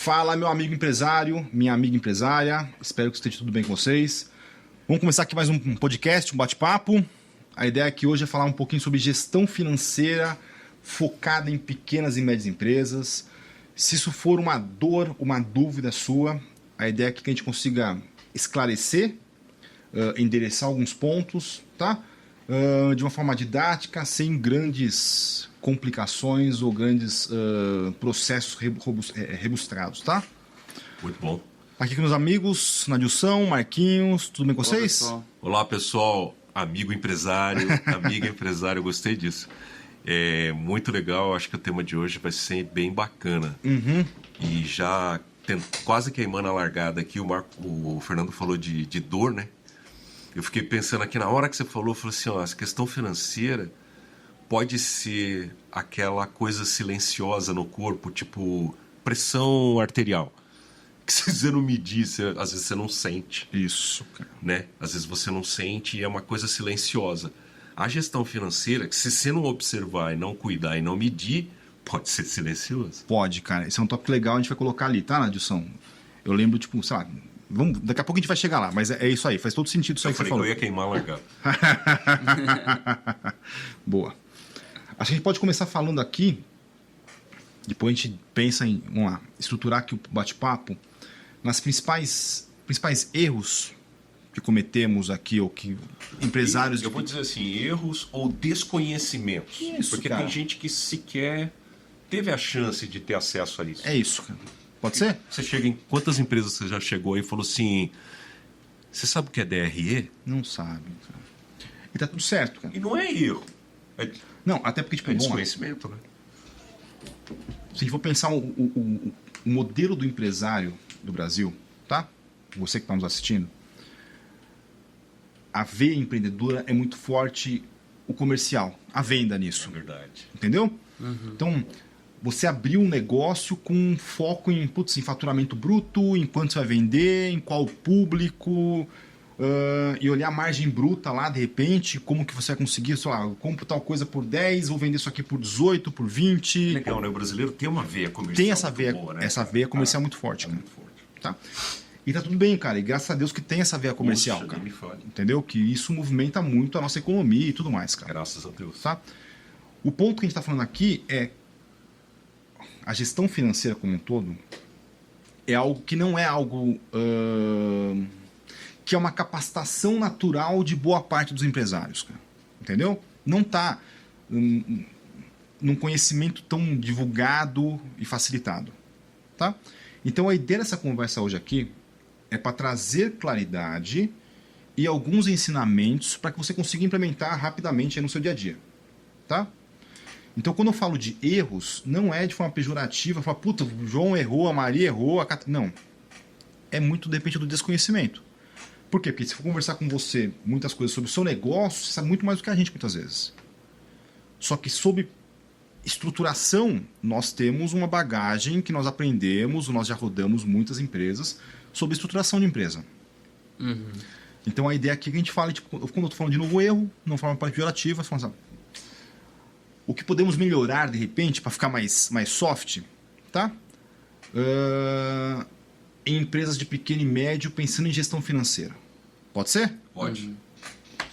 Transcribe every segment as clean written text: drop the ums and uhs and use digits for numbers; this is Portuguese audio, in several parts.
Fala, meu amigo empresário, minha amiga empresária. Espero que esteja tudo bem com vocês. Vamos começar aqui mais um podcast, um bate-papo. A ideia aqui hoje é falar um pouquinho sobre gestão financeira focada em pequenas e médias empresas. Se isso for uma dor, uma dúvida sua, a ideia é que a gente consiga esclarecer, endereçar alguns pontos, tá? De uma forma didática, sem grandes complicações ou grandes processos rebustrados, tá? Muito bom. Aqui com meus amigos, Nadilson, Marquinhos, tudo bem com vocês? Olá, pessoal, amigo empresário, amiga empresário, eu gostei disso. É muito legal, acho que o tema de hoje vai ser bem bacana. Uhum. E já quase queimando a largada aqui, o Fernando falou de dor, né? Eu fiquei pensando aqui, na hora que você falou, eu falei assim, ó, essa questão financeira pode ser aquela coisa silenciosa no corpo, tipo pressão arterial. Que se você não medir, às vezes você não sente. Isso, cara. Né? Às vezes você não sente e é uma coisa silenciosa. A gestão financeira, que se você não observar e não cuidar e não medir, pode ser silencioso. Pode, cara. Esse é um tópico legal, a gente vai colocar ali, tá, Nadilson? Eu lembro, tipo, sei lá, daqui a pouco a gente vai chegar lá, mas é isso aí, faz todo sentido isso aí que você falou. Eu ia queimar a largada. Boa. Acho que a gente pode começar falando aqui, depois a gente pensa em, vamos lá, estruturar aqui o bate-papo, nas principais erros que cometemos aqui, ou que empresários... Eu vou dizer assim, erros ou desconhecimentos. Isso, porque cara. tem gente que sequer teve a chance de ter acesso a isso. É isso, cara. Pode ser? Você chega em... Quantas empresas você já chegou e falou assim, você sabe o que é DRE? Não sabe, cara. E tá tudo certo, cara. E não é erro. Não, até porque, tipo, É bom, desconhecimento, né? se a gente for pensar o modelo do empresário do Brasil, tá? Você que está nos assistindo, a veia empreendedora é muito forte, o comercial, a venda nisso. É verdade. Entendeu? Uhum. Então, você abriu um negócio com foco em faturamento bruto, em quanto você vai vender, em qual público, e olhar a margem bruta lá, de repente, como que você vai conseguir, sei lá, eu compro tal coisa por 10, vou vender isso aqui por 18, por 20. Legal, né? O brasileiro tem uma veia comercial. Tem essa muito veia, boa, né? essa veia comercial muito forte, cara. Muito forte. Tá? E tá tudo bem, cara. E graças a Deus que tem essa veia comercial, Puxa, cara. nem me fale. Entendeu? Que isso movimenta muito a nossa economia e tudo mais, cara. Graças a Deus. Tá? O ponto que a gente tá falando aqui é a gestão financeira como um todo é algo que não é algo que é uma capacitação natural de boa parte dos empresários, cara. Entendeu? Não tá num conhecimento tão divulgado e facilitado, tá? Então a ideia dessa conversa hoje aqui é para trazer claridade e alguns ensinamentos para que você consiga implementar rapidamente aí no seu dia a dia, tá? Então quando eu falo de erros, não é de forma pejorativa, falar, puta, o João errou, a Maria errou, não. É muito de repente do desconhecimento. Por quê? Porque se for conversar com você muitas coisas sobre o seu negócio, você sabe muito mais do que a gente muitas vezes. Só que sob estruturação, nós temos uma bagagem que nós aprendemos, nós já rodamos muitas empresas sobre estruturação de empresa. Uhum. Então a ideia aqui é que a gente fala, tipo, quando eu estou falando de novo erro, não forma pejorativa, falando assim, o que podemos melhorar de repente para ficar mais soft, tá? Em empresas de pequeno e médio pensando em gestão financeira. Pode ser? Pode. Uhum.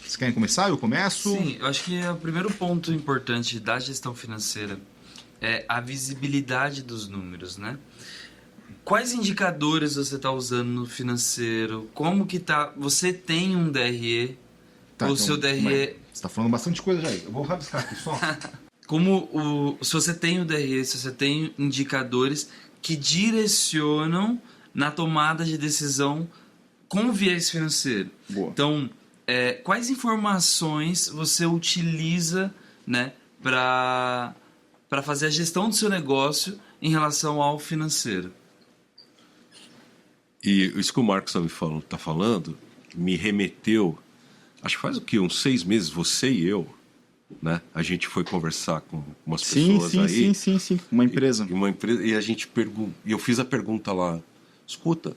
Vocês querem começar? Eu começo? Sim, eu acho que o primeiro ponto importante da gestão financeira é a visibilidade dos números, né? Quais indicadores você está usando no financeiro? Como que tá? Você tem um DRE? Tá, o então, seu DRE... Você está falando bastante coisa já aí. Eu vou rabiscar aqui só. Se você tem o DRE, se você tem indicadores que direcionam na tomada de decisão com viés financeiro. Boa. Então, quais informações você utiliza, né, para fazer a gestão do seu negócio em relação ao financeiro? E isso que o Marcos está falando me remeteu, acho que faz o quê? Uns 6 meses, você e eu, né? A gente foi conversar com umas pessoas aí. Sim. Uma empresa. E a gente e eu fiz a pergunta lá, escuta,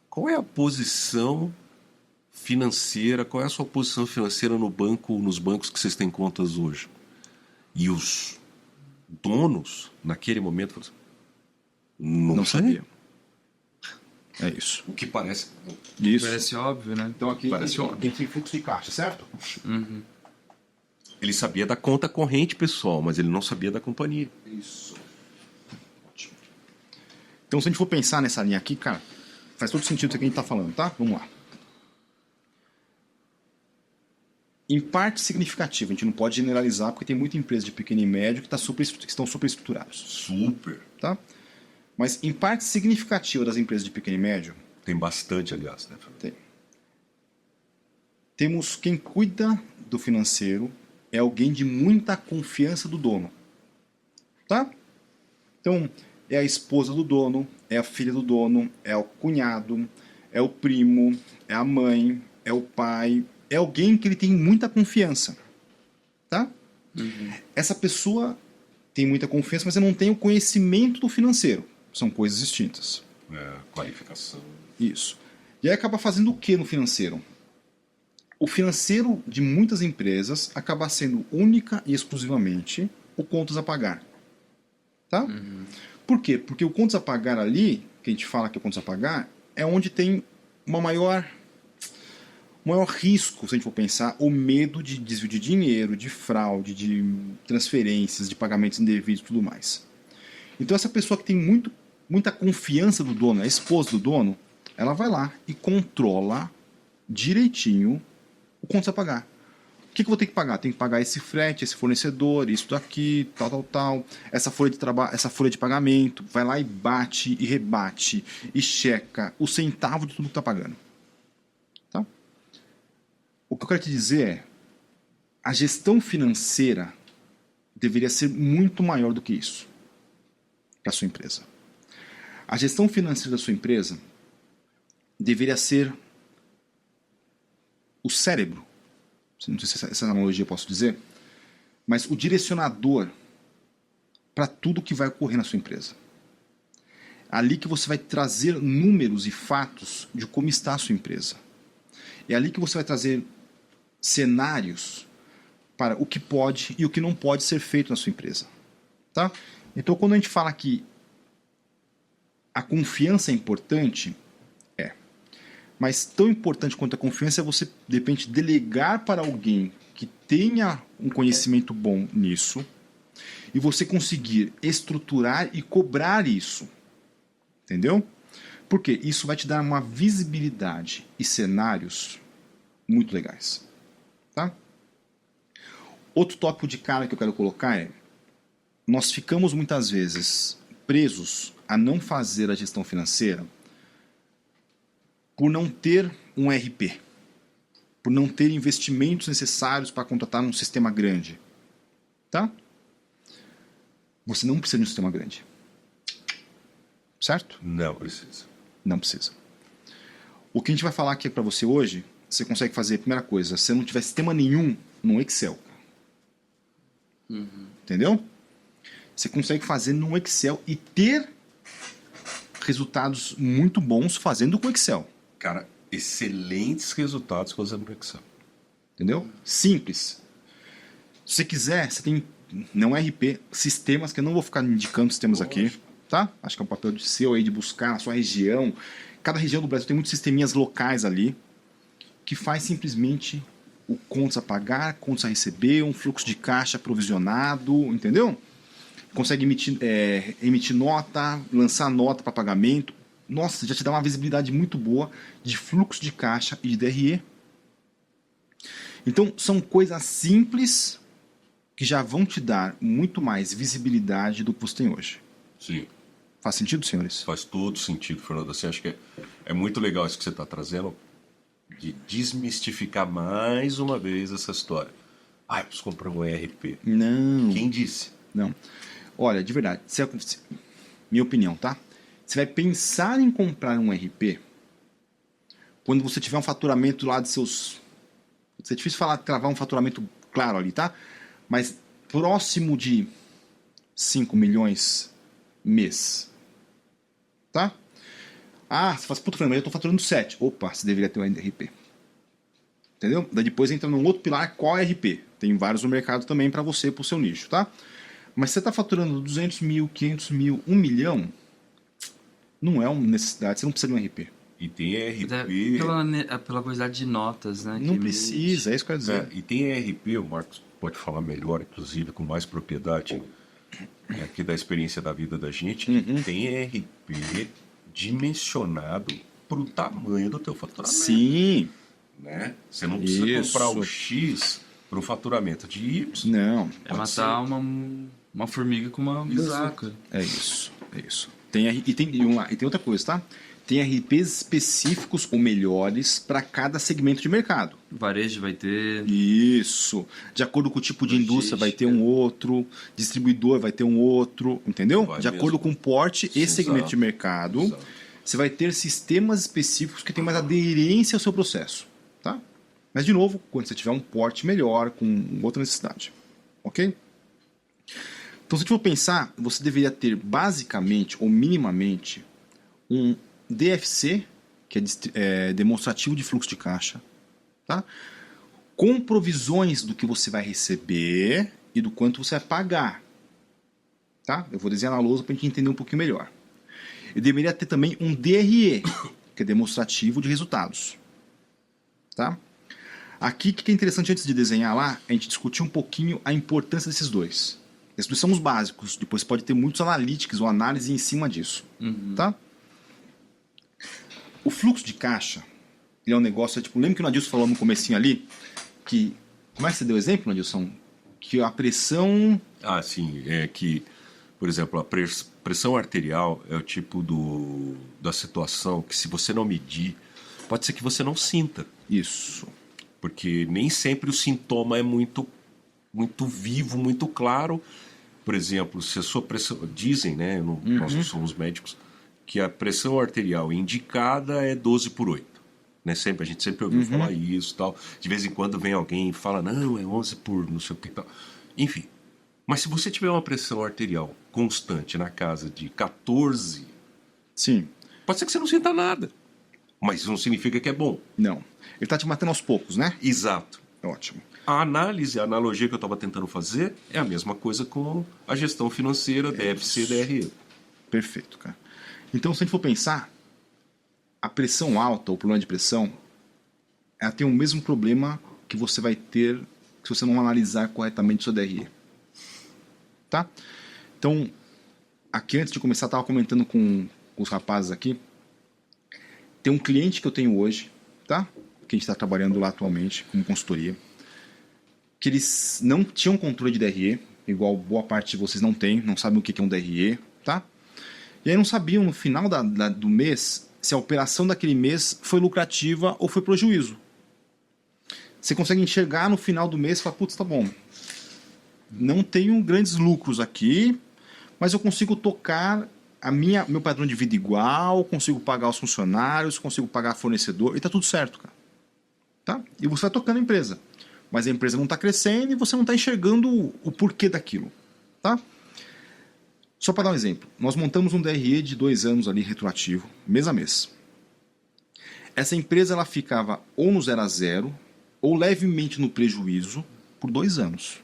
qual é a posição financeira, qual é a sua posição financeira no banco, nos bancos que vocês têm contas hoje? E os donos, naquele momento, falaram assim, não sabia. É isso. O que parece... Isso. Parece óbvio, né? Então aqui Parece óbvio. a gente tem fluxo de caixa, certo? Ele sabia da conta corrente pessoal, mas ele não sabia da companhia. Isso. Ótimo. Então, se a gente for pensar nessa linha aqui, cara, faz todo sentido isso que a gente está falando, tá? Vamos lá. Em parte significativa, a gente não pode generalizar, porque tem muita empresa de pequeno e médio que estão super estruturados, Super. tá? Mas em parte significativa das empresas de pequeno e médio, Tem bastante, aliás, né, Fernando? tem. Temos quem cuida do financeiro é alguém de muita confiança do dono, tá? Então, é a esposa do dono, é a filha do dono, é o cunhado, é o primo, é a mãe, é o pai, é alguém que ele tem muita confiança, tá? Essa pessoa tem muita confiança, mas ela não tem o conhecimento do financeiro. São coisas distintas. Qualificação. Isso. E aí acaba fazendo o que no financeiro? O financeiro de muitas empresas acaba sendo única e exclusivamente o contas a pagar. Tá? Por quê? Porque o contas a pagar ali, que a gente fala que é o contas a pagar, é onde tem uma maior risco, se a gente for pensar, o medo de desvio de dinheiro, de fraude, de transferências, de pagamentos indevidos e tudo mais. Então essa pessoa que tem muita confiança do dono, a esposa do dono, ela vai lá e controla direitinho o contas a pagar. O que eu vou ter que pagar? Tem que pagar esse frete, esse fornecedor, isso daqui, tal. Essa folha de trabalho, essa folha de pagamento, vai lá e bate e rebate e checa o centavo de tudo que está pagando. Tá? O que eu quero te dizer é, a gestão financeira deveria ser muito maior do que isso, que a sua empresa. A gestão financeira da sua empresa deveria ser o cérebro, não sei se essa analogia eu posso dizer, mas o direcionador para tudo que vai ocorrer na sua empresa. Ali que você vai trazer números e fatos de como está a sua empresa. É ali que você vai trazer cenários para o que pode e o que não pode ser feito na sua empresa. Tá? Então, quando a gente fala que a confiança é importante, mas tão importante quanto a confiança é você, de repente, delegar para alguém que tenha um conhecimento bom nisso e você conseguir estruturar e cobrar isso. Entendeu? Porque isso vai te dar uma visibilidade e cenários muito legais. Tá? Outro tópico de cara que eu quero colocar é: nós ficamos muitas vezes presos a não fazer a gestão financeira por não ter um RP, por não ter investimentos necessários para contratar um sistema grande. Tá? Você não precisa de um sistema grande. Certo? Não precisa. Não precisa. O que a gente vai falar aqui para você hoje, você consegue fazer a primeira coisa, se não tiver sistema nenhum no Excel. Entendeu? Você consegue fazer no Excel e ter resultados muito bons fazendo com Excel. Cara, excelentes resultados usando o Excel. Entendeu? Simples. Se você quiser, você tem, não RP, sistemas, que eu não vou ficar indicando sistemas aqui, tá? Acho que é um papel de seu aí de buscar na sua região. Cada região do Brasil tem muitos sisteminhas locais ali que faz simplesmente o contas a pagar, contas a receber, um fluxo de caixa provisionado, entendeu? Consegue emitir nota, lançar nota para pagamento. Nossa, já te dá uma visibilidade muito boa de fluxo de caixa e de DRE. Então, são coisas simples que já vão te dar muito mais visibilidade do que você tem hoje. Sim. Faz sentido, senhores? Faz todo sentido, Fernando. Assim, acho que é muito legal isso que você está trazendo, de desmistificar mais uma vez essa história. Eu preciso comprar um ERP. Não. Quem disse? Não. Olha, de verdade, minha opinião, tá? Você vai pensar em comprar um RP quando você tiver um faturamento lá de seus... É difícil falar, travar um faturamento claro ali, tá? Mas próximo de 5 milhões mês. Tá? Você fala, puta, mas eu tô faturando 7. Opa, você deveria ter um RP. Entendeu? Daí depois entra num outro pilar, qual é RP? Tem vários no mercado também para você, pro seu nicho, tá? Mas você tá faturando 200 mil, 500 mil, 1 milhão... Não é uma necessidade, você não precisa de um RP. E tem ERP... Pela quantidade de notas, né? Não precisa, é isso que eu quero dizer. E tem ERP, o Marcos pode falar melhor, inclusive, com mais propriedade aqui da experiência da vida da gente. Tem ERP dimensionado para o tamanho do teu faturamento. Sim. Né? Você não precisa comprar o X para o faturamento de Y. Não. É matar uma formiga com uma bazuca. É isso. E tem outra coisa, tá? Tem RPs específicos ou melhores para cada segmento de mercado. Varejo vai ter. Isso. De acordo com o tipo de indústria vai ter um outro, distribuidor vai ter um outro, entendeu? De acordo com o porte e segmento de mercado, você vai ter sistemas específicos que têm mais aderência ao seu processo, tá? Mas de novo, quando você tiver um porte melhor, com outra necessidade, ok? Então, se você for pensar, você deveria ter basicamente ou minimamente um DFC, que é demonstrativo de fluxo de caixa, tá? Com provisões do que você vai receber e do quanto você vai pagar. Tá? Eu vou desenhar na lousa para a gente entender um pouquinho melhor. Eu deveria ter também um DRE, que é demonstrativo de resultados. Tá? Aqui, o que é interessante antes de desenhar lá, a gente discutir um pouquinho a importância desses dois. Esses dois são os básicos, depois pode ter muitos analytics ou análise em cima disso. Tá? O fluxo de caixa, ele é um negócio, tipo, lembra que o Nadilson falou no comecinho ali, que, como é que você deu exemplo, Nadilson? Que a pressão... Ah, sim, é que, por exemplo, a pressão arterial é o tipo da situação que se você não medir, pode ser que você não sinta. Isso. Porque nem sempre o sintoma é muito vivo, muito claro. Por exemplo, se a sua pressão... Dizem, né, nós não somos médicos, que a pressão arterial indicada é 12/8. Né? A gente sempre ouviu falar isso e tal. De vez em quando vem alguém e fala, não, é 11 por não sei o que tal. Enfim. Mas se você tiver uma pressão arterial constante na casa de 14, sim, pode ser que você não sinta nada. Mas isso não significa que é bom. Não. Ele está te matando aos poucos, né? Exato. Ótimo. A analogia que eu estava tentando fazer é a mesma coisa com a gestão financeira, DFC e DRE. Perfeito, cara. Então, se a gente for pensar, a pressão alta, ou problema de pressão, ela tem o mesmo problema que você vai ter se você não analisar corretamente o seu DRE. Tá? Então, aqui antes de começar, eu estava comentando com os rapazes aqui. Tem um cliente que eu tenho hoje, tá? Que a gente está trabalhando lá atualmente, como consultoria, que eles não tinham controle de DRE, igual boa parte de vocês não tem, não sabem o que é um DRE, tá? E aí não sabiam no final do mês se a operação daquele mês foi lucrativa ou foi prejuízo. Você consegue enxergar no final do mês e falar, putz, tá bom, não tenho grandes lucros aqui, mas eu consigo tocar meu padrão de vida igual, consigo pagar os funcionários, consigo pagar fornecedor, e tá tudo certo, cara. Tá? E você vai tocando a empresa. Mas a empresa não está crescendo e você não está enxergando o porquê daquilo. Tá? Só para dar um exemplo, nós montamos um DRE de 2 anos ali, retroativo, mês a mês. Essa empresa ela ficava ou no 0 a 0, ou levemente no prejuízo, por 2 anos.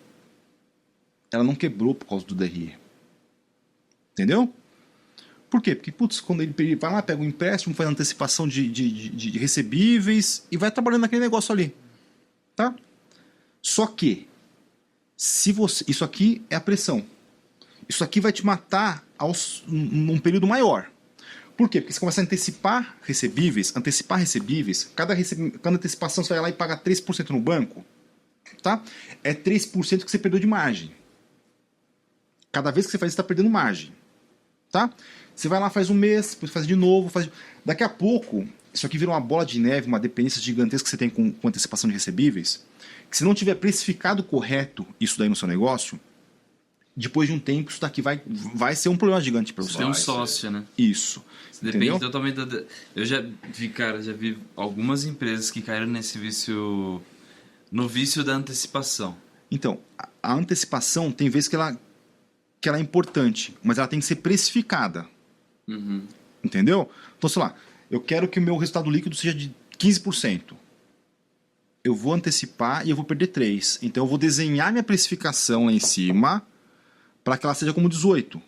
Ela não quebrou por causa do DRE. Entendeu? Por quê? Porque, putz, quando ele vai lá, pega um empréstimo, faz antecipação de recebíveis e vai trabalhando naquele negócio ali. Tá? Só que, isso aqui é a pressão. Isso aqui vai te matar num período maior. Por quê? Porque você começa a antecipar recebíveis, cada antecipação você vai lá e paga 3% no banco, tá? É 3% que você perdeu de margem. Cada vez que você faz isso, você está perdendo margem, tá? Você vai lá, faz um mês, depois faz de novo, daqui a pouco, isso aqui vira uma bola de neve, uma dependência gigantesca que você tem com antecipação de recebíveis, que se não tiver precificado correto isso daí no seu negócio, depois de um tempo, isso daqui vai ser um problema gigante para você. Você é um sócio, né? Isso. Você depende totalmente da... Eu já vi algumas empresas que caíram nesse vício, no vício da antecipação. Então, a antecipação tem vezes que ela é importante, mas ela tem que ser precificada. Entendeu? Então, sei lá, eu quero que o meu resultado líquido seja de 15%. Eu vou antecipar e eu vou perder 3%. Então, eu vou desenhar minha precificação lá em cima para que ela seja como 18%.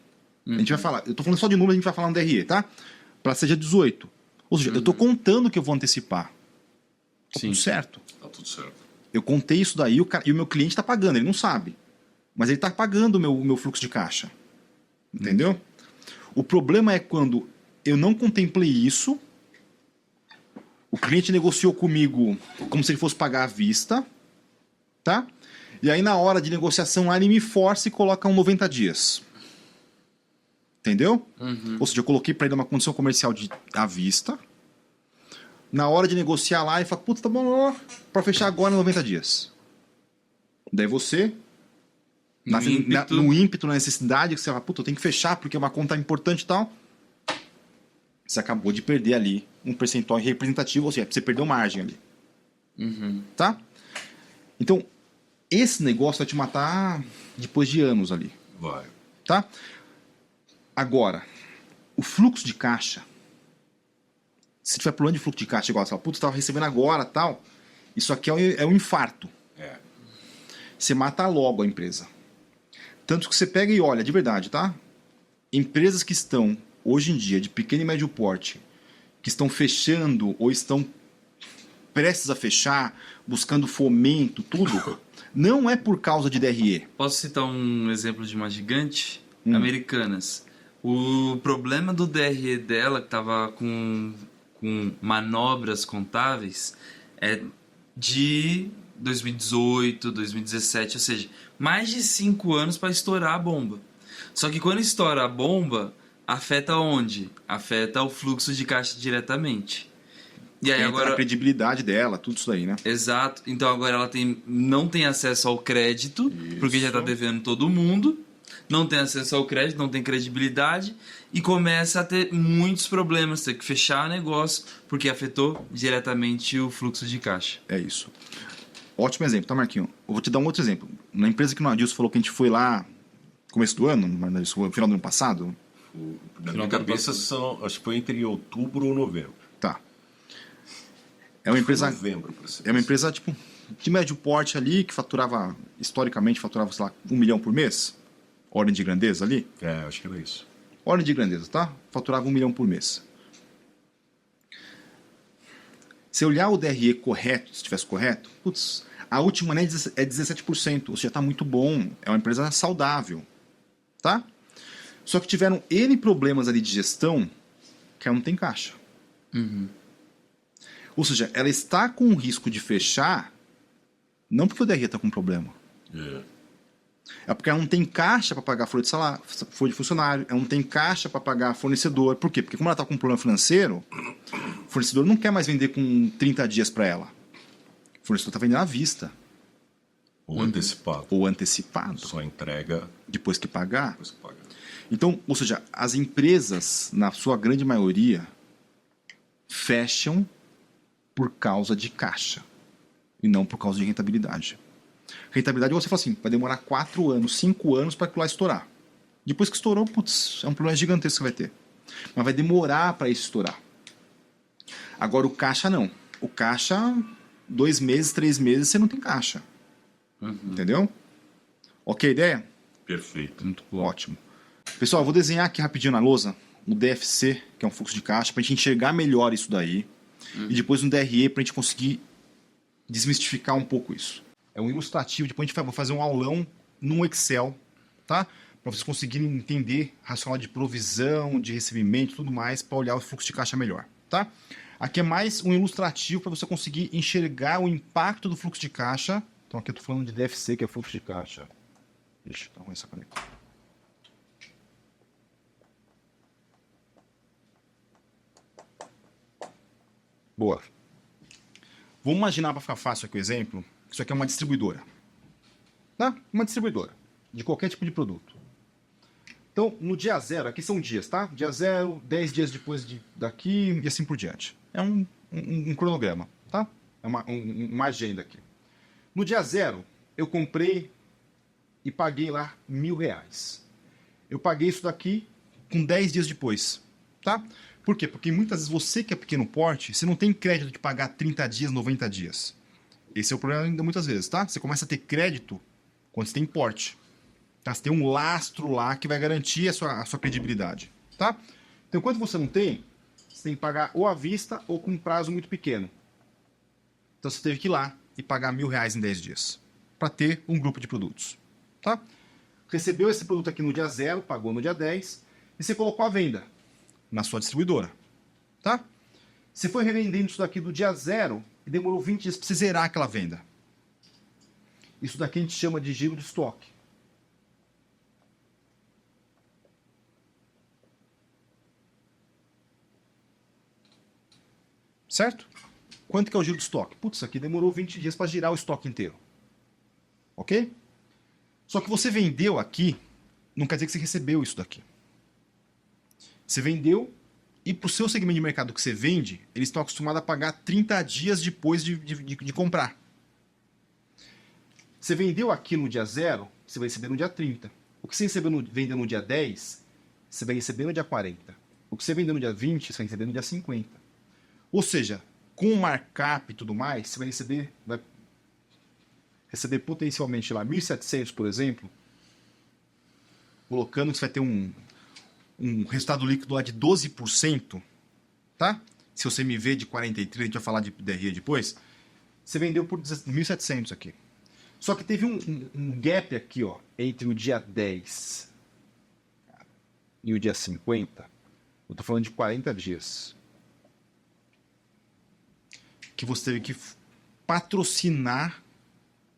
A gente vai falar, eu estou falando só de número, a gente vai falar no DRE, tá? Para que seja 18%. Ou seja, eu estou contando que eu vou antecipar. Tá Sim. tudo certo. Tá tudo certo. Eu contei isso daí e o meu cliente está pagando, ele não sabe. Mas ele está pagando o meu fluxo de caixa. Entendeu? O problema é quando eu não contemplei isso, o cliente negociou comigo como se ele fosse pagar à vista, tá? E aí na hora de negociação lá ele me força e coloca 90 dias. Entendeu? Ou seja, eu coloquei para ele uma condição comercial à vista. Na hora de negociar lá, ele fala, putz, tá bom, para fechar agora em 90 dias. Daí você, no ímpeto, na necessidade, que você fala, puta, eu tenho que fechar porque é uma conta importante e tal, você acabou de perder ali um percentual representativo, ou seja, você perdeu margem ali. Tá? Então, esse negócio vai te matar depois de anos ali. Vai. Tá? Agora, o fluxo de caixa, se tiver problema de fluxo de caixa, igual você fala, putz, estava recebendo agora, tal, isso aqui é um infarto. É. Você mata logo a empresa. Tanto que você pega e olha, de verdade, tá? Empresas que estão, hoje em dia, de pequeno e médio porte, que estão fechando ou estão prestes a fechar, buscando fomento, tudo, não é por causa de DRE. Posso citar um exemplo de uma gigante? Americanas. O problema do DRE dela, que estava com manobras contáveis, é de 2018, 2017, ou seja, mais de 5 anos para estourar a bomba. Só que quando estoura a bomba, afeta onde? Afeta o fluxo de caixa diretamente. E aí Entra agora a credibilidade dela, tudo isso aí, né? Exato. Então agora ela não tem acesso ao crédito, porque já está devendo todo mundo. Não tem acesso ao crédito, não tem credibilidade e começa a ter muitos problemas, ter que fechar o negócio porque afetou diretamente o fluxo de caixa. É isso. Ótimo exemplo, tá, Marquinho? Eu vou te dar um outro exemplo. Na empresa que o Adilson falou que a gente foi lá no começo do ano, no final do ano passado. Na minha cabeça, acho que foi entre outubro ou novembro. Tá. É uma empresa. Novembro, pra ser É uma empresa tipo de médio porte ali que faturava, historicamente, sei lá, 1 milhão por mês. Ordem de grandeza ali. É, acho que era isso. Ordem de grandeza, tá? Faturava 1 milhão por mês. Se olhar o DRE correto, se estivesse correto, putz, a última né, é 17%, ou seja, está muito bom. É uma empresa saudável, tá? Só que tiveram N problemas ali de gestão que ela não tem caixa. Ou seja, ela está com o risco de fechar, não porque o DRE está com problema. É porque ela não tem caixa para pagar folha de salário, folha de funcionário, ela não tem caixa para pagar fornecedor. Por quê? Porque como ela está com um problema financeiro, o fornecedor não quer mais vender com 30 dias para ela. O fornecedor está vendendo à vista. Ou antecipado. Ou antecipado. Só entrega Depois que pagar. depois que paga. Então, ou seja, as empresas, na sua grande maioria, fecham por causa de caixa. E não por causa de rentabilidade. Rentabilidade, você fala assim, vai demorar 4 anos, 5 anos para aquilo lá estourar. Depois que estourou, putz, é um problema gigantesco que vai ter. Mas vai demorar para isso estourar. Agora o caixa não. O caixa, 2 meses, 3 meses, você não tem caixa. Entendeu? Ok a ideia? Perfeito. Muito bom. Ótimo. Pessoal, eu vou desenhar aqui rapidinho na lousa o DFC, que é um fluxo de caixa, para a gente enxergar melhor isso daí. E depois um DRE para a gente conseguir desmistificar um pouco isso. É um ilustrativo, depois a gente vai fazer um aulão no Excel, tá? Para vocês conseguirem entender racional de provisão, de recebimento e tudo mais, para olhar o fluxo de caixa melhor, tá? Aqui é mais um ilustrativo para você conseguir enxergar o impacto do fluxo de caixa. Então aqui eu estou falando de DFC, que é fluxo de caixa. Deixa eu dar essa caneta. Boa. Vamos imaginar, para ficar fácil aqui o exemplo, que isso aqui é uma distribuidora. Tá? Uma distribuidora de qualquer tipo de produto. Então, no dia 0, aqui são dias, tá? Dia 0, 10 dias depois daqui e assim por diante. É um cronograma, tá? É uma agenda aqui. No dia 0, eu comprei e paguei lá R$1.000. Eu paguei isso daqui com 10 dias depois, tá? Por quê? Porque muitas vezes você que é pequeno porte, você não tem crédito de pagar 30 dias, 90 dias. Esse é o problema ainda muitas vezes, tá? Você começa a ter crédito quando você tem porte. Tá? Você tem um lastro lá que vai garantir a sua credibilidade, tá? Então, enquanto você não tem, Você tem que pagar ou à vista ou com um prazo muito pequeno. Então você teve que ir lá e pagar R$1.000 em 10 dias para ter um grupo de produtos. Tá? Recebeu esse produto aqui no dia 0, pagou no dia 10 e você colocou à venda na sua distribuidora. Tá? Você foi revendendo isso daqui do dia 0 e demorou 20 dias para você zerar aquela venda. Isso daqui a gente chama de giro de estoque. Certo? Quanto que é o giro de estoque? Putz, isso aqui demorou 20 dias para girar o estoque inteiro. Ok? Só que você vendeu aqui, não quer dizer que você recebeu isso daqui. Você vendeu e para o seu segmento de mercado que você vende, eles estão acostumados a pagar 30 dias depois de comprar. Você vendeu aqui no dia 0, você vai receber no dia 30. O que você vendeu no dia 10, você vai receber no dia 40. O que você vendeu no dia 20, você vai receber no dia 50. Ou seja, com o markup e tudo mais, você vai receber potencialmente lá 1.700, por exemplo, colocando que você vai ter um resultado líquido lá de 12%, tá? Se você me vê de 43, a gente vai falar de DRE depois, você vendeu por 1.700 aqui. Só que teve um gap aqui, ó, entre o dia 10 e o dia 50. Eu tô falando de 40 dias. Que você teve que patrocinar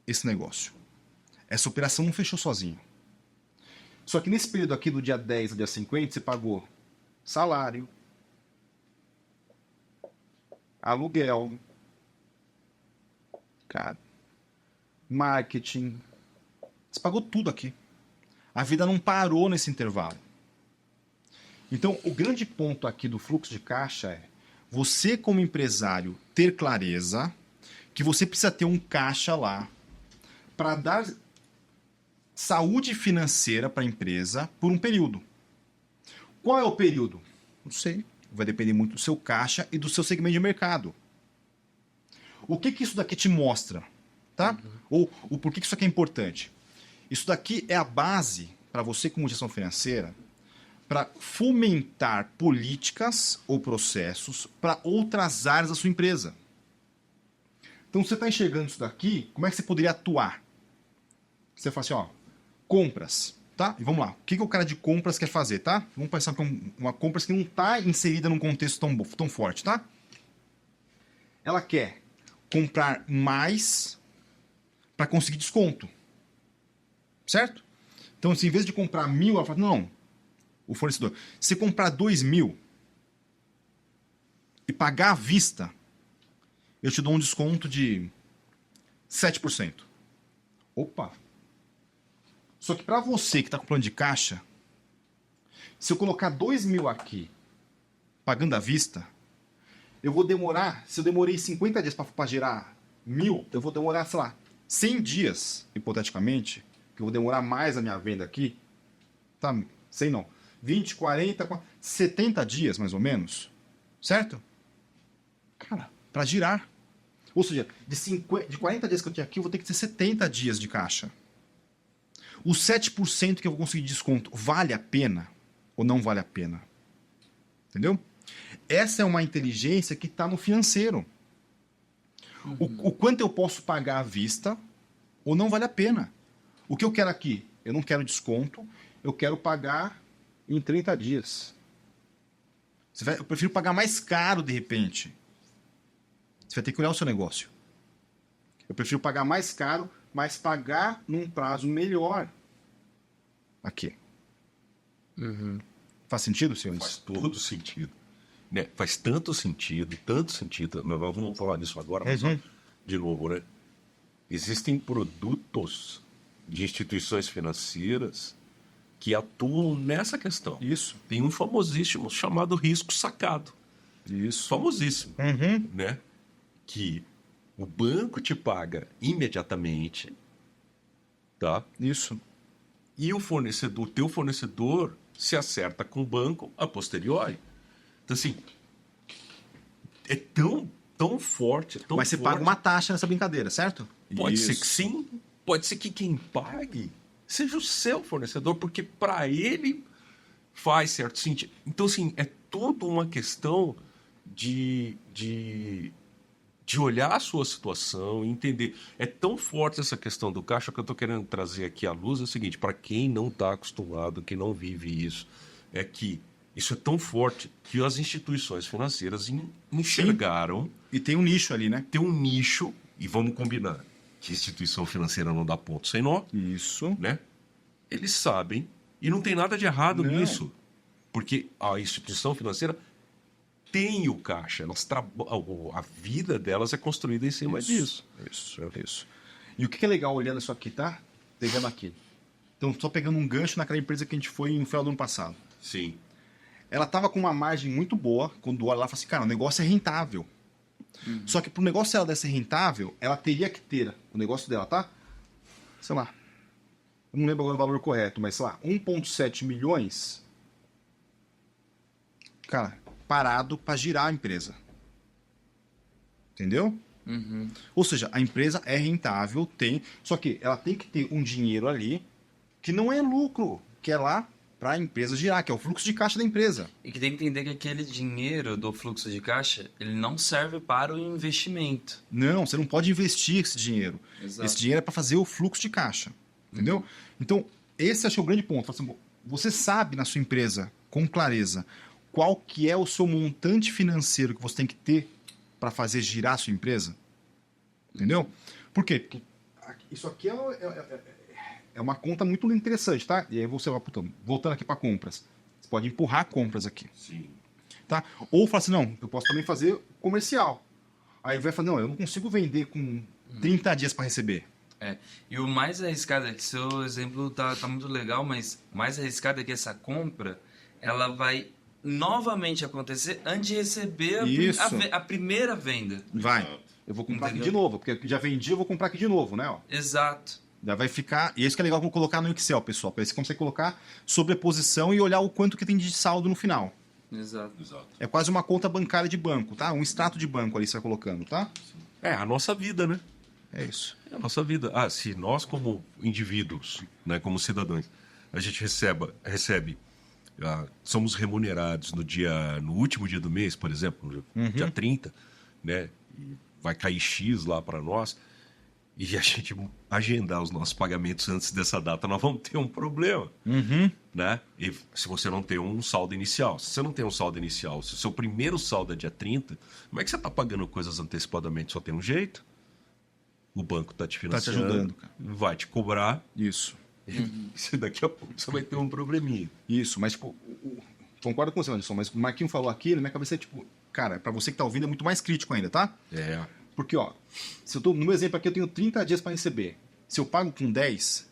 esse negócio. Essa operação não fechou sozinho. Só que nesse período aqui do dia 10 ao dia 50, você pagou salário, aluguel, cara, marketing. Você pagou tudo aqui. A vida não parou nesse intervalo. Então, o grande ponto aqui do fluxo de caixa é você, como empresário, ter clareza que você precisa ter um caixa lá para dar saúde financeira para a empresa por um período. Qual é o período? Não sei. Vai depender muito do seu caixa e do seu segmento de mercado. O que isso daqui te mostra? Tá? Ou por que isso aqui é importante? Isso daqui é a base para você, como gestão financeira, para fomentar políticas ou processos para outras áreas da sua empresa. Então, você está enxergando isso daqui, como é que você poderia atuar? Você fala assim, ó, compras, tá? E vamos lá, o que o cara de compras quer fazer, tá? Vamos pensar que é uma compras que não está inserida num contexto tão forte, tá? Ela quer comprar mais para conseguir desconto, certo? Então, assim, em vez de comprar 1.000, ela fala, não, o fornecedor, se comprar 2.000 e pagar à vista, eu te dou um desconto de 7%. Opa! Só que para você que está com plano de caixa, se eu colocar 2.000 aqui, pagando à vista, eu vou demorar, se eu demorei 50 dias para gerar 1.000, eu vou demorar, sei lá, 100 dias, hipoteticamente, que eu vou demorar mais a minha venda aqui, tá? 100 não. 20, 40, 70 dias, mais ou menos. Certo? Cara, para girar. Ou seja, de 40 dias que eu tenho aqui, eu vou ter que ter 70 dias de caixa. Os 7% que eu vou conseguir de desconto, vale a pena ou não vale a pena? Entendeu? Essa é uma inteligência que está no financeiro. O quanto eu posso pagar à vista ou não vale a pena. O que eu quero aqui? Eu não quero desconto, eu quero pagar em 30 dias. Eu prefiro pagar mais caro de repente. Você vai ter que olhar o seu negócio. Eu prefiro pagar mais caro, mas pagar num prazo melhor. Aqui. Faz sentido, senhores? Faz todo sentido. Né? Faz tanto sentido. Nós vamos falar disso agora, mas de novo, né? Existem produtos de instituições financeiras que atuam nessa questão. Isso. Tem um famosíssimo chamado risco sacado. Isso. Famosíssimo. Né? Que o banco te paga imediatamente, tá? Isso. E o teu fornecedor se acerta com o banco a posteriori. Então, assim, é tão forte, Mas você paga uma taxa nessa brincadeira, certo? Pode ser que sim, pode ser que quem pague seja o seu fornecedor, porque para ele faz certo sentido. Então, assim, é toda uma questão de olhar a sua situação e entender. É tão forte essa questão do caixa que eu estou querendo trazer aqui à luz. É o seguinte, para quem não está acostumado, quem não vive isso, é que isso é tão forte que as instituições financeiras enxergaram. E tem um nicho ali, né? Tem um nicho, e vamos combinar, que instituição financeira não dá ponto sem nó. Isso. Né? Eles sabem, e não tem nada de errado Não. nisso, porque a instituição financeira tem o caixa, a vida delas é construída em cima disso. Isso. E o que é legal olhando isso aqui, tá? Pegando aqui. Então, só pegando um gancho naquela empresa que a gente foi no final do ano passado. Sim. Ela tava com uma margem muito boa, quando olha lá, fala assim, cara, o negócio é rentável. Só que pro negócio dela ser rentável, ela teria que ter, o negócio dela, tá? Sei lá, eu não lembro agora o valor correto, mas sei lá, 1,7 milhões, cara, parado para girar a empresa. Entendeu? Ou seja, a empresa é rentável, tem, só que ela tem que ter um dinheiro ali que não é lucro, que é lá para a empresa girar, que é o fluxo de caixa da empresa. E que tem que entender que aquele dinheiro do fluxo de caixa, ele não serve para o investimento. Não, você não pode investir esse dinheiro. Exato. Esse dinheiro é para fazer o fluxo de caixa. Entendeu? Então, esse acho que é o grande ponto. Fala assim, você sabe na sua empresa, com clareza, qual que é o seu montante financeiro que você tem que ter para fazer girar a sua empresa? Entendeu? Por quê? Porque isso aqui é uma conta muito interessante, tá? E aí você vai, voltando aqui para compras. Você pode empurrar compras aqui. Sim. Tá? Ou fala assim, não, eu posso também fazer comercial. Aí vai falar, não, eu não consigo vender com 30 dias para receber. E o mais arriscado é que seu exemplo tá muito legal, mas o mais arriscado é que essa compra, ela vai novamente acontecer antes de receber a primeira venda. Vai. Eu vou comprar Entendeu? aqui de novo, porque já vendi, eu vou comprar aqui de novo, né? Ó. Exato. Já vai ficar. E isso que é legal colocar no Excel, pessoal. Para você consegue colocar sobreposição e olhar o quanto que tem de saldo no final. Exato. É quase uma conta bancária de banco, tá? Um extrato de banco ali você vai colocando, tá? É a nossa vida, né? É isso. É a nossa vida. Se nós como indivíduos, né, como cidadãos, a gente recebe somos remunerados no último dia do mês, por exemplo, dia 30, né? E vai cair X lá para nós. E a gente agendar os nossos pagamentos antes dessa data, nós vamos ter um problema. Né? E se você não tem um saldo inicial. Se você não tem um saldo inicial, se o seu primeiro saldo é dia 30, como é que você está pagando coisas antecipadamente? Só tem um jeito. O banco está te financiando. Tá te ajudando, cara. Vai te cobrar. Isso. E daqui a pouco você vai ter um probleminha. Isso, mas tipo, concordo com você, Anderson, mas o Marquinhos falou aqui, na minha cabeça é tipo, cara, para você que tá ouvindo é muito mais crítico ainda, tá? É. Porque, ó, se eu tô, no meu exemplo aqui, eu tenho 30 dias para receber. Se eu pago com 10,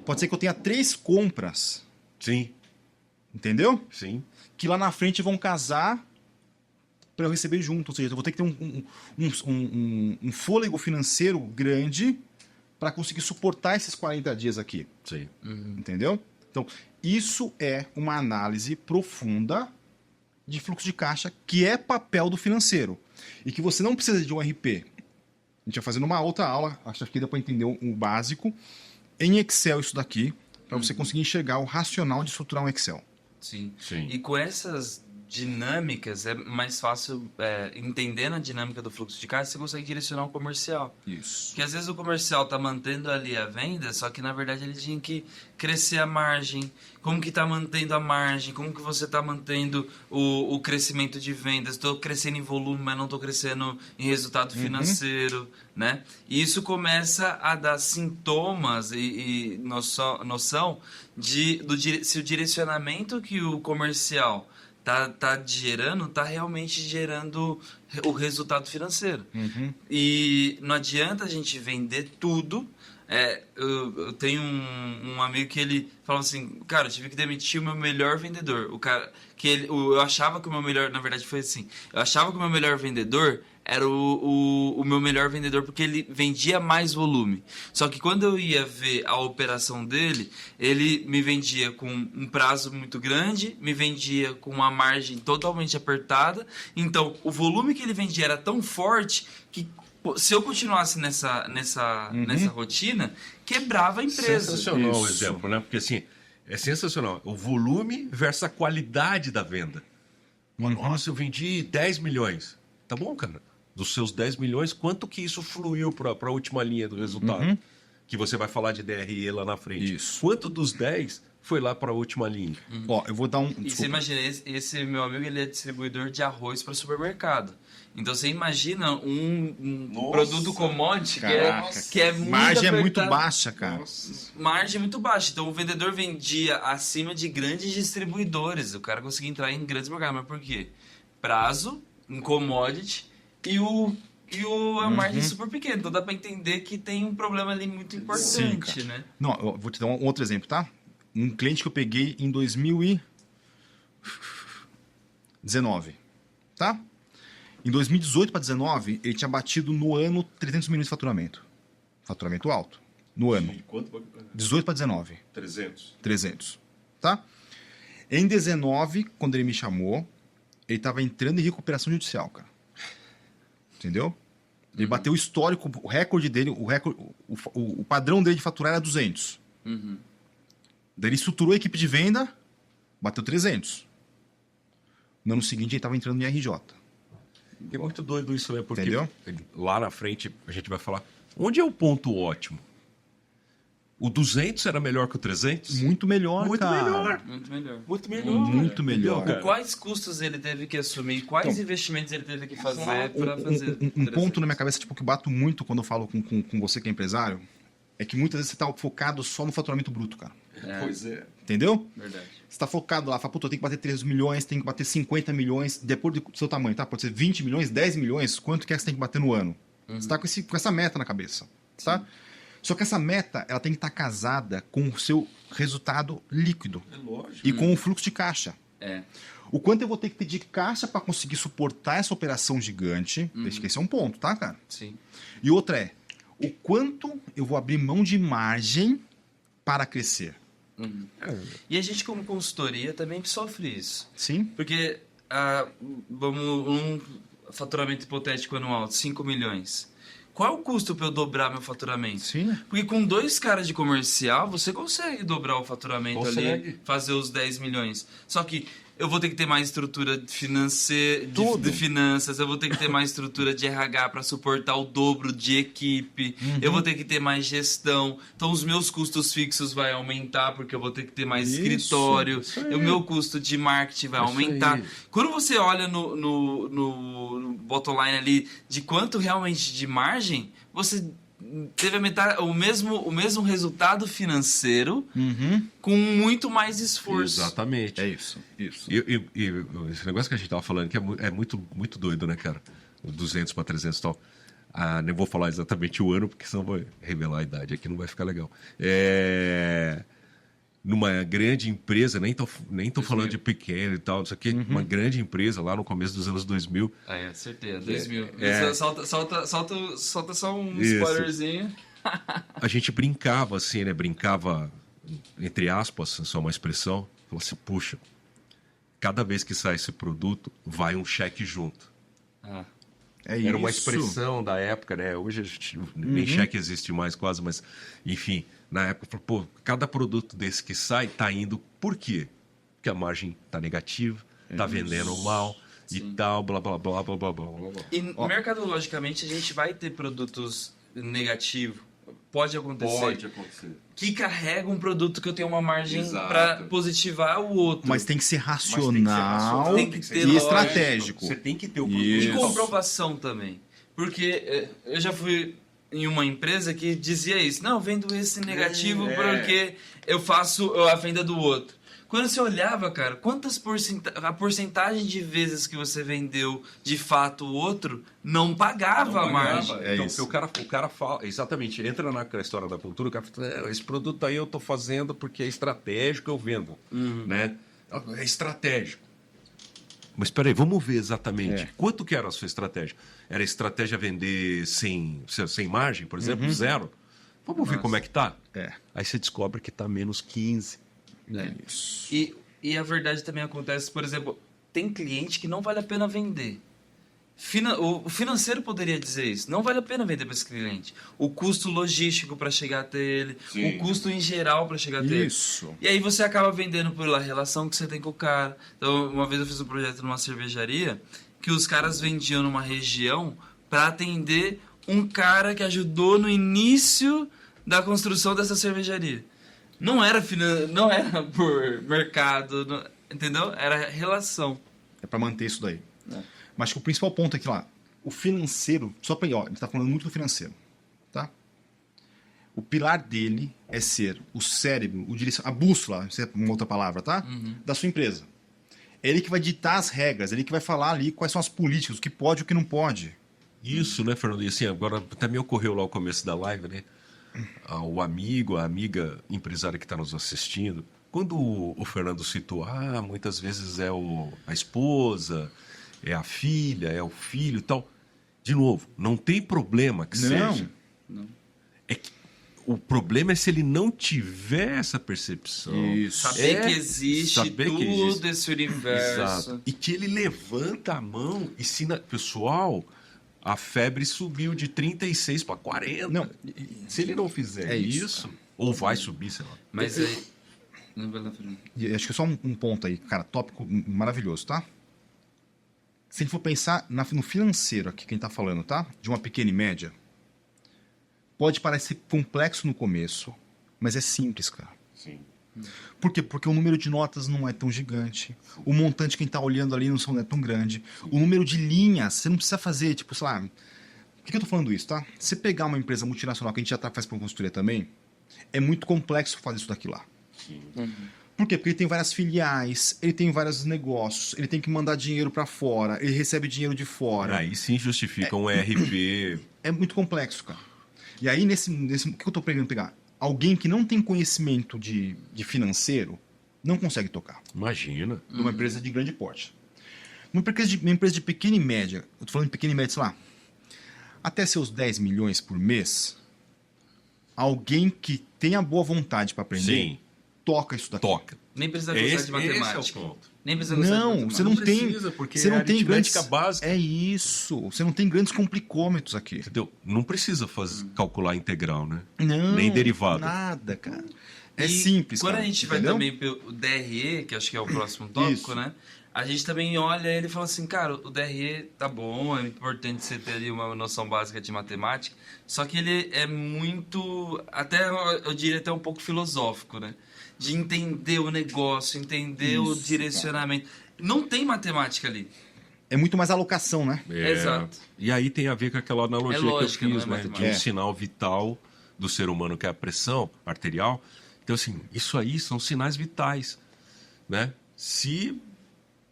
pode ser que eu tenha 3 compras. Sim. Entendeu? Sim. Que lá na frente vão casar para eu receber junto. Ou seja, eu vou ter que ter um fôlego financeiro grande para conseguir suportar esses 40 dias aqui. Sim. Entendeu? Então, isso é uma análise profunda de fluxo de caixa, que é papel do financeiro. E que você não precisa de um RP. A gente vai fazer numa outra aula, acho que dá para entender o básico. Em Excel isso daqui, para você conseguir enxergar o racional de estruturar um Excel. Sim. Sim. E com essas dinâmicas, é mais fácil, entendendo a dinâmica do fluxo de caixa, você consegue direcionar um comercial. Isso. Porque às vezes o comercial tá mantendo ali a venda, só que na verdade ele tinha que crescer a margem. Como que tá mantendo a margem? Como que você tá mantendo o crescimento de vendas? Estou crescendo em volume, mas não estou crescendo em resultado financeiro, né? E isso começa a dar sintomas e noção se o direcionamento que o comercial tá gerando, tá realmente gerando o resultado financeiro. E não adianta a gente vender tudo. Eu tenho um amigo que ele falou assim, cara, eu tive que demitir o meu melhor vendedor. O cara eu achava que o meu melhor, na verdade foi assim, eu achava que o meu melhor vendedor era o meu melhor vendedor porque ele vendia mais volume. Só que quando eu ia ver a operação dele, ele me vendia com um prazo muito grande, me vendia com uma margem totalmente apertada. Então, o volume que ele vendia era tão forte que se eu continuasse nessa rotina, quebrava a empresa. Sensacional o Isso. exemplo, né? Porque assim, É sensacional. O volume versus a qualidade da venda. Nossa, eu vendi 10 milhões. Tá bom, cara. Dos seus 10 milhões, quanto que isso fluiu para a última linha do resultado? Que você vai falar de DRE lá na frente. Isso. Quanto dos 10 foi lá para a última linha? Ó, eu vou dar um... E você desculpa. imagina, esse meu amigo, ele é distribuidor de arroz para supermercado. Então você imagina um Nossa, produto commodity caraca. que é muito Margem é muito apertado. baixa, cara. Nossa. Margem muito baixa. Então o vendedor vendia acima de grandes distribuidores. O cara conseguia entrar em grandes mercados. Mas por quê? Prazo, um commodity e a margem super pequena. Então dá para entender que tem um problema ali muito importante, Sim, né? Não, eu vou te dar um outro exemplo, tá? Um cliente que eu peguei em 2019, tá? Em 2018 para 2019, ele tinha batido no ano 300 milhões de faturamento. Faturamento alto. No ano. E quanto? 18 para 19. 300. 300. Tá? Em 19, quando ele me chamou, ele estava entrando em recuperação judicial, cara. Entendeu? Ele bateu o histórico, o recorde dele, o padrão dele de faturar era 200. Daí ele estruturou a equipe de venda, bateu 300. No ano seguinte ele estava entrando em RJ. É muito doido isso, né? Porque Entendeu? lá na frente a gente vai falar, onde é o ponto ótimo? O 200 era melhor que o 300? Muito melhor, Muito cara. melhor. Muito melhor. Muito melhor. Muito melhor. Entendeu, cara? Quais custos ele teve que assumir? Quais investimentos ele teve que fazer para fazer? Um ponto na minha cabeça tipo, que bato muito quando eu falo com você que é empresário é que muitas vezes você está focado só no faturamento bruto, cara. Pois é. Entendeu? Verdade. Você está focado lá, fala, puta, eu tenho que bater 3 milhões, tenho que bater 50 milhões, de acordo com o seu tamanho, tá? Pode ser 20 milhões, 10 milhões, quanto que é que você tem que bater no ano? Você está com essa meta na cabeça, tá? Só que essa meta, ela tem que estar casada com o seu resultado líquido É lógico. e com o fluxo de caixa. É. O quanto eu vou ter que ter de caixa para conseguir suportar essa operação gigante, deixa que esse é um ponto, tá, cara? Sim. E outra é, o quanto eu vou abrir mão de margem para crescer. E a gente, como consultoria, também sofre isso. Sim? Porque, vamos, um faturamento hipotético anual de 5 milhões. Qual é o custo para eu dobrar meu faturamento? Sim. Porque com 2 caras de comercial, você consegue dobrar o faturamento ali, Consegue. fazer os 10 milhões. Só que eu vou ter que ter mais estrutura financeira, Tudo. de finanças, eu vou ter que ter mais estrutura de RH para suportar o dobro de equipe, eu vou ter que ter mais gestão. Então os meus custos fixos vai aumentar porque eu vou ter que ter mais Isso, escritório, isso aí. o meu custo de marketing vai Isso aumentar. aí. Quando você olha no bottom line ali de quanto realmente de margem, você teve o mesmo resultado financeiro com muito mais esforço. Exatamente. É isso. Isso. E esse negócio que a gente tava falando que é muito, muito doido, né, cara? O 200 para 300 e tal. Nem vou falar exatamente o ano, porque senão vai revelar a idade aqui, não vai ficar legal. Numa grande empresa, nem tô falando de pequeno e tal, não sei o quê, uma grande empresa lá no começo dos anos 2000. Certeza, 2000. É. Solta só um Isso. spoilerzinho. A gente brincava assim, né? Brincava, entre aspas, só uma expressão. Falou assim, puxa, cada vez que sai esse produto, vai um cheque junto. É isso. Era uma expressão da época, né? Hoje a gente, nem cheque existe mais quase, mas enfim, na época, falou, pô, cada produto desse que sai tá indo, por quê? Porque a margem tá negativa, tá vendendo mal e tal, blá, blá, blá, blá, blá, blá, blá, blá. E mercadologicamente a gente vai ter produtos negativos. Pode acontecer. acontecer. Que carrega um produto que eu tenho uma margem Exato. para positivar o outro. Mas tem que ser racional, Tem que ter e lógica. estratégico. Você tem que ter o Isso. E produto. comprovação também. Porque eu já fui em uma empresa que dizia isso. Não, eu vendo esse negativo porque eu faço a venda do outro. Quando você olhava, cara, a porcentagem de vezes que você vendeu de fato o outro não pagava a margem. É Então, isso. porque o cara fala, exatamente, entra naquela história da cultura, o cara fala, esse produto aí eu tô fazendo porque é estratégico, eu vendo, né? É estratégico. Mas espera aí, vamos ver exatamente. Quanto que era a sua estratégia? Era a estratégia vender sem margem, por exemplo, zero? Vamos ver como é que tá? Aí você descobre que tá menos 15. E a verdade também acontece, por exemplo, tem cliente que não vale a pena vender. O financeiro poderia dizer isso. Não vale a pena vender para esse cliente. O custo logístico para chegar até ele, Sim. o custo em geral para chegar até ele. Isso. E aí você acaba vendendo pela relação que você tem com o cara. Então, uma vez eu fiz um projeto numa cervejaria que os caras vendiam numa região para atender um cara que ajudou no início da construção dessa cervejaria. Não era por mercado, entendeu? Era relação. É para manter isso daí. É. Mas que o principal ponto é que lá, o financeiro, só para ó, ele está falando muito do financeiro, tá? O pilar dele é ser o cérebro, a bússola, se é uma outra palavra, tá? Da sua empresa. É ele que vai ditar as regras, é ele que vai falar ali quais são as políticas, o que pode e o que não pode. Isso, né, Fernando? E assim, agora até me ocorreu lá o começo da live, né? O amigo, a amiga empresária que está nos assistindo, quando o Fernando citou, muitas vezes é a esposa, é a filha, é o filho e tal. De novo, não tem problema que seja. Não. É que o problema é se ele não tiver essa percepção. Isso. Saber que existe saber que tudo existe. esse universo. Exato. E que ele levanta a mão e ensina. Pessoal, a febre subiu de 36 para 40. Não. Se ele não fizer É isso, isso, ou vai subir, sei lá. Mas aí... Não vai lá, Fernando. E acho que é só um ponto aí, cara, tópico maravilhoso, tá? Se a gente for pensar no financeiro aqui, quem tá falando, tá? De uma pequena e média, pode parecer complexo no começo, mas é simples, cara. Sim. Por quê? Porque o número de notas não é tão gigante. O montante que a gente tá olhando ali não é tão grande. O número de linhas, você não precisa fazer, tipo, sei lá... Por que eu tô falando isso, tá? Você pegar uma empresa multinacional que a gente já faz para consultoria também, é muito complexo fazer isso daqui lá. Sim. Por quê? Porque ele tem várias filiais, ele tem vários negócios, ele tem que mandar dinheiro para fora, ele recebe dinheiro de fora. Aí sim justifica um ERP. É muito complexo, cara. E aí, o que eu tô querendo pegar? Alguém que não tem conhecimento de financeiro não consegue tocar. Imagina. Numa empresa de grande porte. Uma empresa de pequena e média, eu tô falando de pequena e média, sei lá, até seus 10 milhões por mês, alguém que tenha boa vontade para aprender, Sim. toca isso daqui. Toca. Nem precisa gostar de Esse é matemática. o ponto. Nem precisa gostar de Não, matemática. você não tem, precisa, porque você é não tem grandes aritmética básica. É isso. Você não tem grandes complicômetros aqui. Entendeu? Não precisa calcular integral, né? Não. Nem derivado. Nada, cara. É E simples, quando cara, a gente entendeu? vai também pelo DRE, que acho que é o próximo tópico, Isso. né? A gente também olha ele e fala assim, cara, o DRE tá bom, é importante você ter ali uma noção básica de matemática, só que ele é muito, até eu diria até um pouco filosófico, né? De entender o negócio, entender o Isso, direcionamento. Não tem matemática ali. É muito mais alocação, né? Exato. E aí tem a ver com aquela analogia É lógica, que eu fiz, não é né? De matemática. um sinal vital do ser humano, que é a pressão arterial. Então, assim, isso aí são sinais vitais, né? Se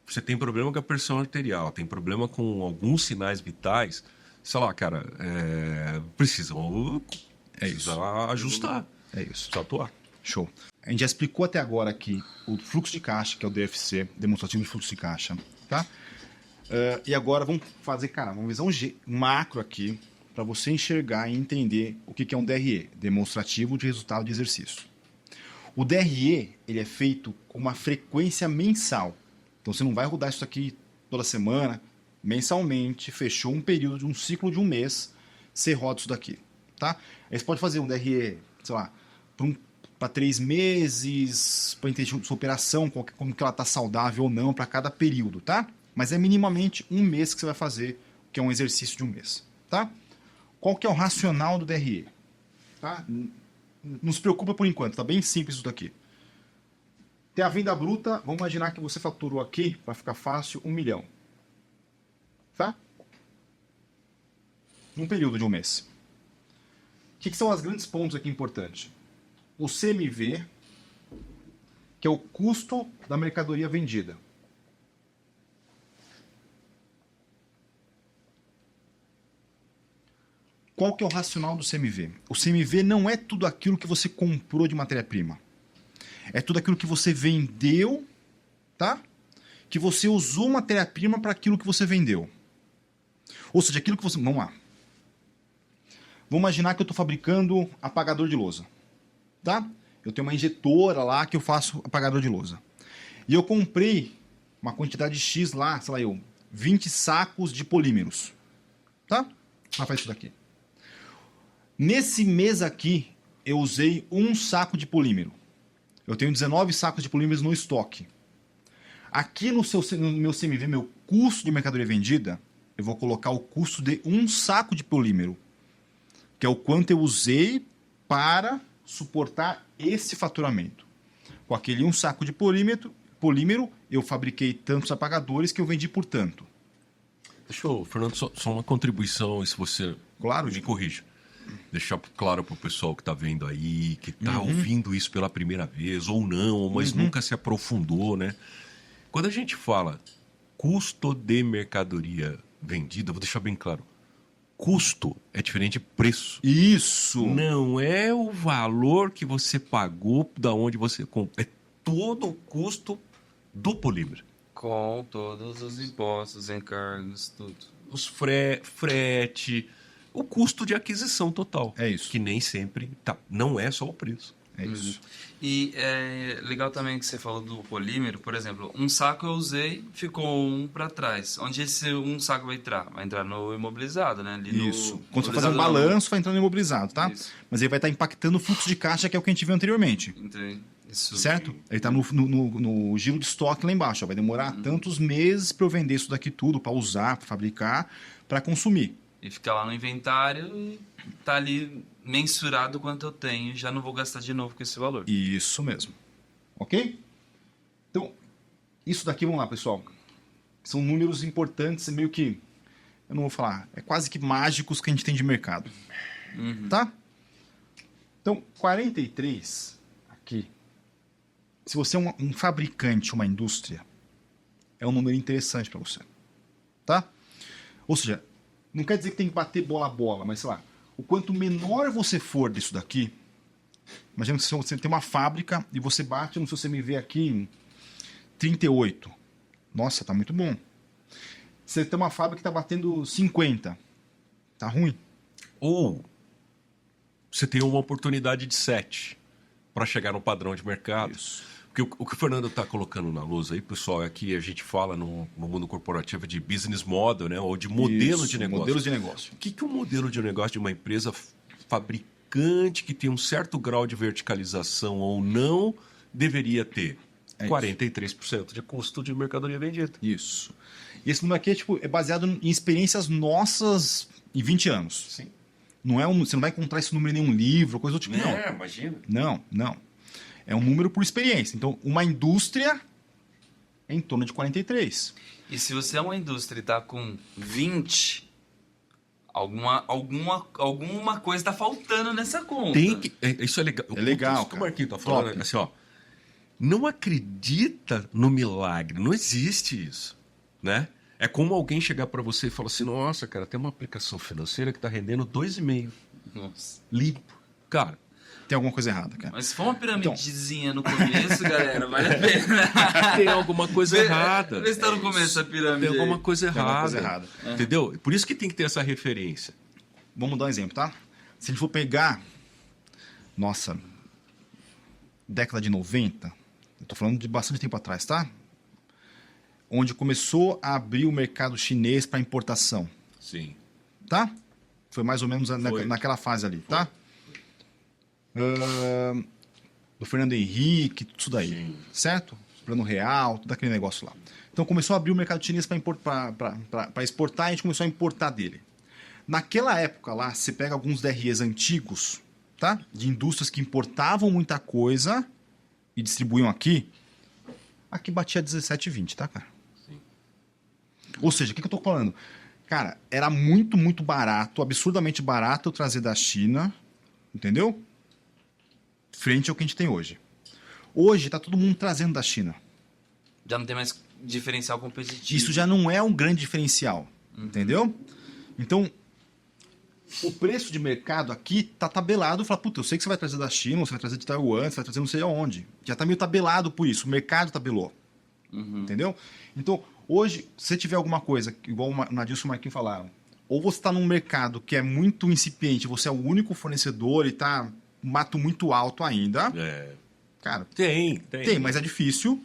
você tem problema com a pressão arterial, tem problema com alguns sinais vitais, sei lá, cara, precisa ajustar. É isso. Precisa atuar. Show. A gente já explicou até agora aqui o fluxo de caixa, que é o DFC, demonstrativo de fluxo de caixa, tá? E agora vamos fazer, cara, uma visão macro aqui para você enxergar e entender o que é um DRE, demonstrativo de resultado de exercício. O DRE, ele é feito com uma frequência mensal. Então você não vai rodar isso aqui toda semana, mensalmente, fechou um período de um ciclo de um mês, você roda isso daqui, tá? Aí você pode fazer um DRE, sei lá, para 3 meses, para entender sua operação, como que ela está saudável ou não para cada período, tá? Mas é minimamente um mês que você vai fazer, que é um exercício de um mês, tá? Qual que é o racional do DRE? Tá? Não se preocupa por enquanto, tá bem simples isso daqui. Tem a venda bruta, vamos imaginar que você faturou aqui, para ficar fácil, 1 milhão. Tá? Num período de um mês. O que são os grandes pontos aqui importantes? O CMV, que é o custo da mercadoria vendida. Qual que é o racional do CMV? O CMV não é tudo aquilo que você comprou de matéria-prima. É tudo aquilo que você vendeu, tá? Que você usou matéria-prima para aquilo que você vendeu. Ou seja, aquilo que você... Vamos lá. Vamos imaginar que eu estou fabricando apagador de lousa. Tá? Eu tenho uma injetora lá que eu faço apagador de lousa. E eu comprei uma quantidade X lá, sei lá, 20 sacos de polímeros. Tá? Vai fazer isso daqui. Nesse mês aqui, eu usei 1 saco de polímero. Eu tenho 19 sacos de polímeros no estoque. Aqui no meu CMV, meu custo de mercadoria vendida, eu vou colocar o custo de 1 saco de polímero, que é o quanto eu usei para suportar esse faturamento. Com aquele 1 saco de polímero, eu fabriquei tantos apagadores que eu vendi por tanto. Deixa eu, Fernando, só uma contribuição, e se você Claro, me corrija. Deixar claro para o pessoal que está vendo aí, que está ouvindo isso pela primeira vez, ou não, mas nunca se aprofundou, né? Quando a gente fala custo de mercadoria vendida, vou deixar bem claro, custo é diferente de preço. Isso! Não é o valor que você pagou da onde você comprou, é todo o custo do polímero. Com todos os impostos, encargos, tudo. Os frete, o custo de aquisição total. É isso. Que nem sempre, não é só o preço. É isso. E é legal também que você falou do polímero, por exemplo, 1 saco eu usei, ficou 1 para trás. Onde esse 1 saco vai entrar? Vai entrar no imobilizado, né? Ali Isso. no Quando você fazer um imobilizado, balanço, vai entrar no imobilizado, tá? Isso. Mas ele vai estar impactando o fluxo de caixa, que é o que a gente viu anteriormente. Entendi. Isso. Certo? Ele está no giro de estoque lá embaixo. Ó. Vai demorar tantos meses para eu vender isso daqui tudo, para usar, para fabricar, para consumir. E fica lá no inventário e tá ali mensurado quanto eu tenho. Já não vou gastar de novo com esse valor. Isso mesmo. Ok? Então, isso daqui, vamos lá, pessoal. São números importantes, meio que, eu não vou falar, é quase que mágicos que a gente tem de mercado. Tá? Então, 43 aqui. Se você é um fabricante, uma indústria, é um número interessante para você. Tá? Ou seja, não quer dizer que tem que bater bola a bola, mas sei lá, o quanto menor você for disso daqui, imagina que você tem uma fábrica e você bate no seu CMV aqui em 38. Nossa, tá muito bom. Você tem uma fábrica que tá batendo 50. Tá ruim. Ou você tem uma oportunidade de 7 para chegar no padrão de mercado. Isso. Porque o que o Fernando está colocando na luz aí, pessoal, aqui a gente fala no mundo corporativo de business model, né? Ou de modelo de negócio. Modelos de negócio. O que o modelo de negócio de uma empresa fabricante que tem um certo grau de verticalização ou não deveria ter? É 43% de custo de mercadoria vendida. Isso. E esse número aqui é baseado em experiências nossas em 20 anos. Sim. Não é você não vai encontrar esse número em nenhum livro, coisa do tipo, não. Imagina. Não. É um número por experiência. Então, uma indústria é em torno de 43. E se você é uma indústria e está com 20, alguma coisa está faltando nessa conta. Isso é legal. É legal, Isso que o cara. Marquinhos tá falando, Top. assim, ó. Não acredita no milagre. Não existe isso, né? É como alguém chegar para você e falar assim, nossa, cara, tem uma aplicação financeira que está rendendo 2,5. Nossa. Limpo. Cara, Tem alguma coisa errada, cara. Mas se for uma piramidezinha no começo, galera, vale a pena. tem alguma coisa errada. Vê se tá no começo a pirâmide. Tem alguma coisa Tem alguma errada. coisa errada. Entendeu? Por isso que tem que ter essa referência. Vamos dar um exemplo, tá? Se a gente for pegar, nossa, década de 90, eu tô falando de bastante tempo atrás, tá? Onde começou a abrir o mercado chinês para importação, Sim. tá? Foi mais ou menos Foi. naquela fase ali, tá? Do Fernando Henrique, tudo isso daí, Sim. certo? Plano Real, tudo aquele negócio lá. Então começou a abrir o mercado chinês para exportar e a gente começou a importar dele. Naquela época lá, você pega alguns DREs antigos, tá? De indústrias que importavam muita coisa e distribuíam aqui. Aqui batia 17,20, tá, cara? Sim. Ou seja, o que eu tô falando? Cara, era muito, muito barato, absurdamente barato eu trazer da China, entendeu? Frente ao que a gente tem hoje. Hoje tá todo mundo trazendo da China. Já não tem mais diferencial competitivo. Isso já não é um grande diferencial, entendeu? Então, o preço de mercado aqui tá tabelado. Fala, puta, eu sei que você vai trazer da China, você vai trazer de Taiwan, você vai trazer não sei aonde. Já tá meio tabelado por isso, o mercado tabelou. Entendeu? Então, hoje, se você tiver alguma coisa, igual o Nadilson e o Marquinhos falaram, ou você está num mercado que é muito incipiente, você é o único fornecedor e tá mato muito alto ainda, É. cara, Tem. tem, mas é difícil.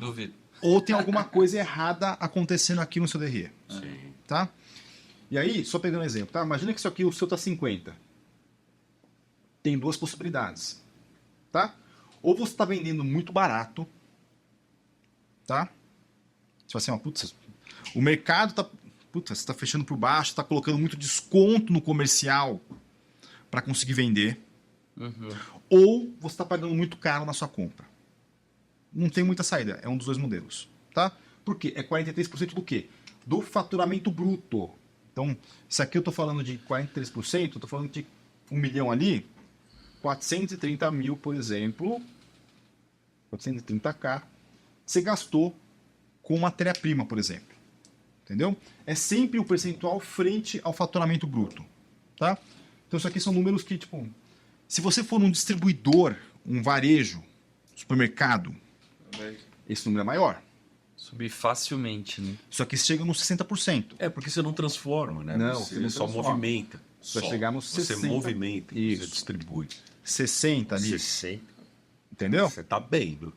Duvido. ou tem alguma coisa errada acontecendo aqui no seu DRE. Sim. Tá? E aí, só pegando um exemplo, tá? Imagina que isso aqui, o seu tá 50. Tem duas possibilidades, tá? Ou você está vendendo muito barato, tá? Você fala assim, ó, putz, o mercado tá, putz, você está fechando por baixo, está colocando muito desconto no comercial para conseguir vender. Ou você está pagando muito caro na sua compra. Não tem muita saída, é um dos dois modelos, tá? Por quê? É 43% do quê? Do faturamento bruto. Então, isso aqui eu estou falando de 43%, eu estou falando de 1 milhão ali, 430 mil, por exemplo, 430k, você gastou com matéria-prima, por exemplo. Entendeu? É sempre o percentual frente ao faturamento bruto. Tá? Então, isso aqui são números que, tipo, se você for um distribuidor, um varejo, supermercado, esse número é maior. Subir facilmente, né? Isso aqui chega nos 60%. É porque você não transforma, né? Não, você você não só transforma. movimenta. Vai chegar nos 60. Você movimenta, Isso. você distribui. 60 ali. 60. Entendeu? Você tá bem, viu?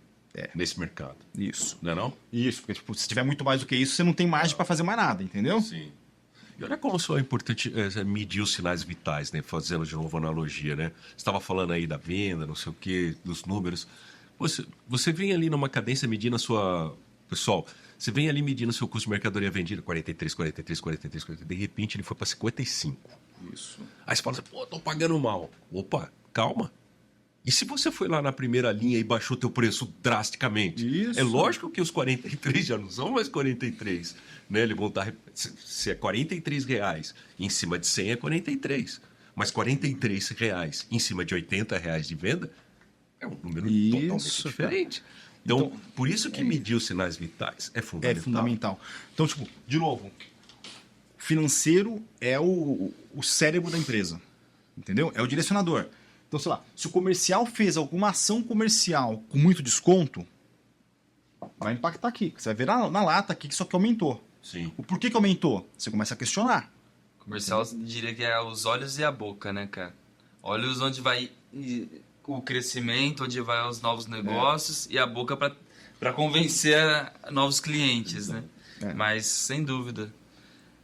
Nesse mercado. Isso. Não é não? Isso, porque tipo, se tiver muito mais do que isso, você não tem margem para fazer mais nada, entendeu? Sim. E olha como só é importante medir os sinais vitais, né? Fazendo de novo analogia, né? Você estava falando aí da venda, não sei o quê, dos números. Você vem ali numa cadência medindo a sua... Pessoal, você vem ali medindo o seu custo de mercadoria vendida, 43, 43, 43, 43. De repente ele foi para 55. Isso. Aí você fala assim, pô, tô pagando mal. Opa, calma. E se você foi lá na primeira linha e baixou teu preço drasticamente? Isso. É lógico que os 43 já não são mais 43. Né? Eles vão estar... Se é 43 reais em cima de 100 é 43. Mas 43 reais em cima de 80 reais de venda é um número totalmente diferente. Então, por isso que medir os sinais vitais é fundamental. É fundamental. Então, tipo, de novo, financeiro é o cérebro da empresa. Entendeu? É o direcionador. Então, sei lá, se o comercial fez alguma ação comercial com muito desconto, vai impactar aqui. Você vai ver na lata aqui que isso aqui aumentou. Sim. O porquê que aumentou? Você começa a questionar. Comercial, diria que é os olhos e a boca, né, cara? Olhos onde vai o crescimento, onde vai os novos negócios e a boca para convencer novos clientes, né? Mas, sem dúvida.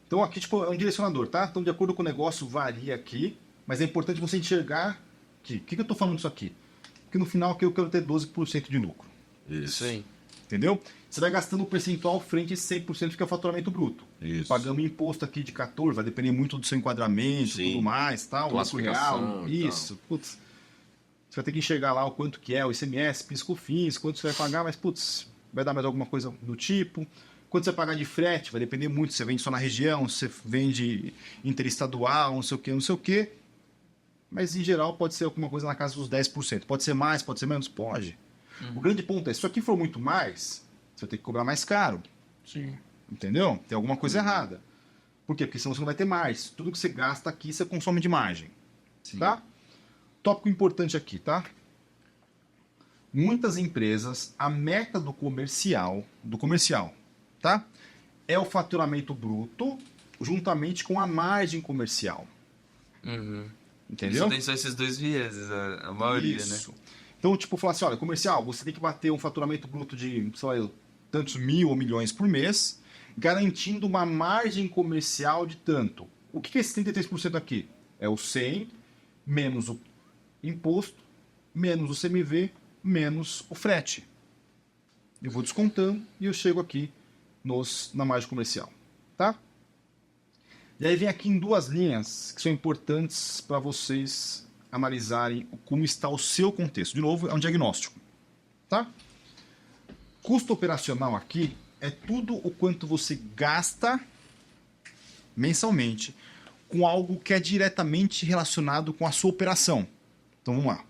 Então, aqui, tipo, é um direcionador, tá? Então, de acordo com o negócio, varia aqui, mas é importante você enxergar que... O que eu tô falando disso aqui? Porque no final aqui eu quero ter 12% de lucro. Isso aí. Entendeu? Você vai gastando o percentual frente a 100% que é o faturamento bruto. Isso. Pagamos imposto aqui de 14%, vai depender muito do seu enquadramento, tudo mais, tal, o lucro real. Isso, putz. Você vai ter que enxergar lá o quanto que é, o ICMS, PIS/COFINS, quanto você vai pagar, mas putz, vai dar mais alguma coisa do tipo. Quanto você vai pagar de frete, vai depender muito, se você vende só na região, se você vende interestadual, não sei o que, não sei o que. Mas em geral pode ser alguma coisa na casa dos 10%. Pode ser mais, pode ser menos? Pode. O grande ponto é, se isso aqui for muito mais, você vai ter que cobrar mais caro. Sim. Entendeu? Tem alguma coisa errada. Por quê? Porque senão você não vai ter mais. Tudo que você gasta aqui, você consome de margem. Sim. Tá? Tópico importante aqui, tá? Muitas empresas, a meta do comercial, tá? É o faturamento bruto juntamente com a margem comercial. Entendeu? Isso tem só esses dois vieses, a maioria, Isso. né? Então, tipo, falar assim, olha, comercial, você tem que bater um faturamento bruto de, sei lá, tantos mil ou milhões por mês, garantindo uma margem comercial de tanto. O que é esse 33% aqui? É o 100 menos o imposto, menos o CMV, menos o frete. Eu vou descontando e eu chego aqui na margem comercial. Tá? E aí vem aqui em duas linhas que são importantes para vocês analisarem como está o seu contexto. De novo, é um diagnóstico. Tá? Custo operacional aqui é tudo o quanto você gasta mensalmente com algo que é diretamente relacionado com a sua operação. Então vamos lá.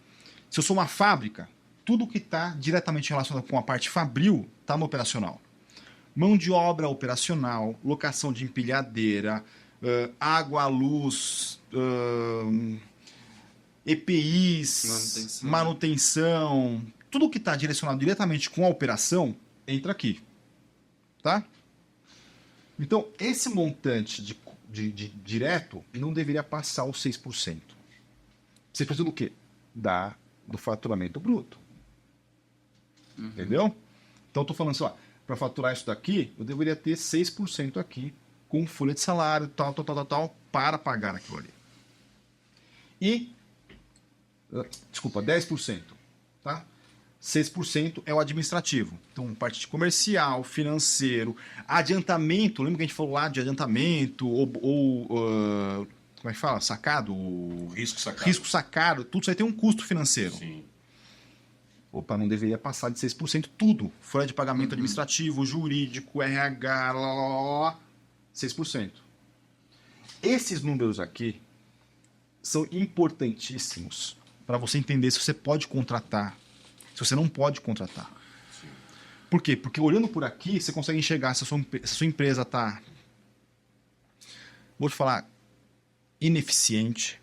Se eu sou uma fábrica, tudo que está diretamente relacionado com a parte fabril está no operacional. Mão de obra operacional, locação de empilhadeira, água, luz, EPIs, manutenção, tudo que está direcionado diretamente com a operação entra aqui. Tá? Então, esse montante de direto não deveria passar os 6%. 6% do quê? Do faturamento bruto. Entendeu? Então, eu estou falando assim, ó, para faturar isso daqui, eu deveria ter 6% aqui, com folha de salário, tal, para pagar aquilo ali. E, desculpa, 10%, tá? 6% é o administrativo. Então, parte de comercial, financeiro, adiantamento, lembra que a gente falou lá de adiantamento, como é que fala? Sacado? Risco sacado. Risco sacado, tudo isso aí tem um custo financeiro. Sim. Opa, não deveria passar de 6%, tudo. Folha de pagamento administrativo, jurídico, RH, 6%. Esses números aqui são importantíssimos para você entender se você pode contratar, se você não pode contratar. Sim. Por quê? Porque olhando por aqui, você consegue enxergar se a sua empresa está, vou te falar, ineficiente,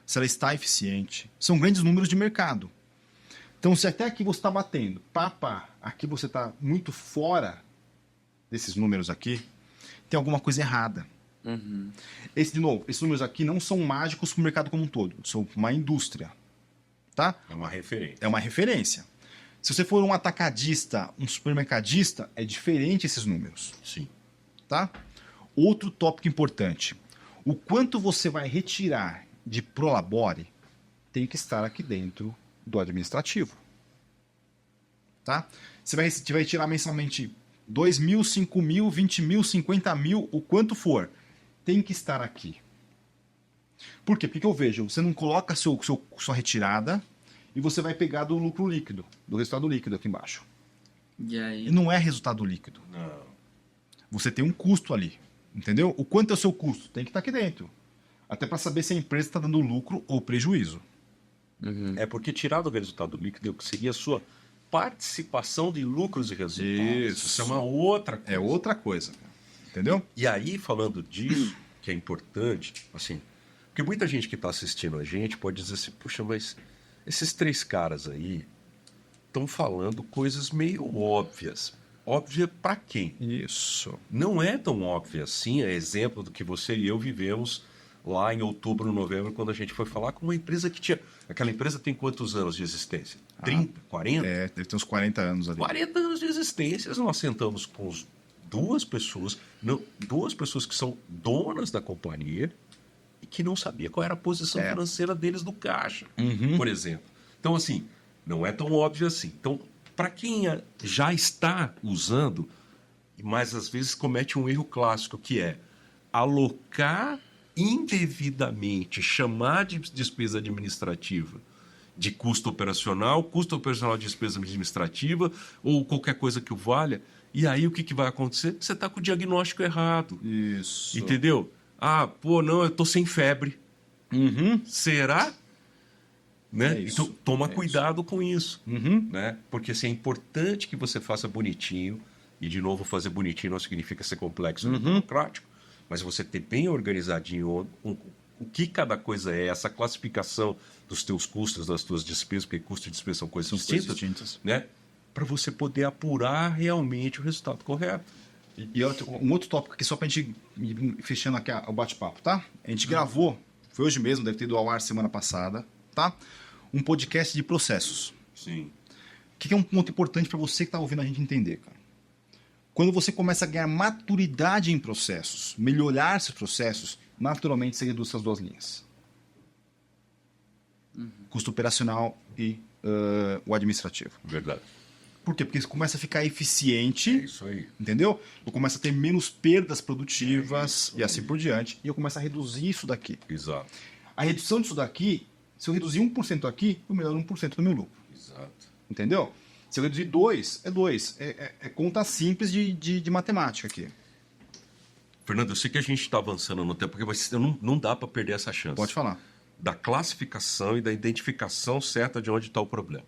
se ela está eficiente. São grandes números de mercado. Então, se até aqui você está batendo, aqui você está muito fora desses números aqui, tem alguma coisa errada. De novo, esses números aqui não são mágicos para o mercado como um todo, são uma indústria. Tá? É uma referência. É uma referência. Se você for um atacadista, um supermercadista, é diferente esses números. Sim. Tá? Outro tópico importante. O quanto você vai retirar de Prolabore tem que estar aqui dentro do administrativo. Tá? Você vai tirar mensalmente 2 mil, 5 mil, 20 mil, 50 mil, o quanto for. Tem que estar aqui. Por quê? Porque eu vejo, você não coloca sua retirada e você vai pegar do lucro líquido, do resultado líquido aqui embaixo. E aí? E não é resultado líquido. Não. Você tem um custo ali. Entendeu? O quanto é o seu custo? Tem que estar aqui dentro. Até para saber se a empresa está dando lucro ou prejuízo. É porque tirar do resultado líquido que seria a sua participação de lucros e resultados. Isso é uma outra coisa. É outra coisa. Entendeu? E aí, falando disso, que é importante, assim, porque muita gente que está assistindo a gente pode dizer assim, puxa, mas esses 3 caras aí estão falando coisas meio óbvias. Óbvia para quem? Isso. Não é tão óbvia assim, é exemplo do que você e eu vivemos lá em outubro, novembro, quando a gente foi falar com uma empresa que tinha... Aquela empresa tem quantos anos de existência? 30, 40? É, deve ter uns 40 anos ali. 40 anos de existência. Nós sentamos com duas pessoas que são donas da companhia e que não sabia qual era a posição financeira deles no caixa, por exemplo. Então, assim, não é tão óbvio assim. Então, para quem já está usando, mas às vezes comete um erro clássico, que é alocar indevidamente, chamar de despesa administrativa de custo operacional de despesa administrativa ou qualquer coisa que o valha, e aí o que vai acontecer? Você está com o diagnóstico errado. Isso. Entendeu? Não, eu estou sem febre. Será? Né? Isso, então, toma cuidado com isso. Né? Porque assim, é importante que você faça bonitinho, e de novo, fazer bonitinho não significa ser complexo e burocrático, mas você ter bem organizadinho o que cada coisa é, essa classificação dos teus custos, das tuas despesas, porque custo e despesa são coisas distintas, né? Para você poder apurar realmente o resultado correto. E um outro tópico aqui, só para a gente ir fechando aqui o bate-papo, tá? A gente gravou, foi hoje mesmo, deve ter ido ao ar semana passada, tá? Um podcast de processos. Sim. O que é um ponto importante para você que está ouvindo a gente entender, cara? Quando você começa a ganhar maturidade em processos, melhorar seus processos, naturalmente você reduz essas 2 linhas. Custo operacional e o administrativo. Verdade. Por quê? Porque você começa a ficar eficiente, É isso aí. entendeu? Eu começo a ter menos perdas produtivas e assim por diante, e eu começo a reduzir isso daqui. Exato. A redução disso daqui, se eu reduzir 1% aqui, eu melhoro 1% do meu lucro. Exato. Entendeu? Se eu reduzir 2, é 2. É conta simples de matemática aqui. Fernando, eu sei que a gente está avançando no tempo, porque não dá para perder essa chance. Pode falar. Da classificação e da identificação certa de onde está o problema.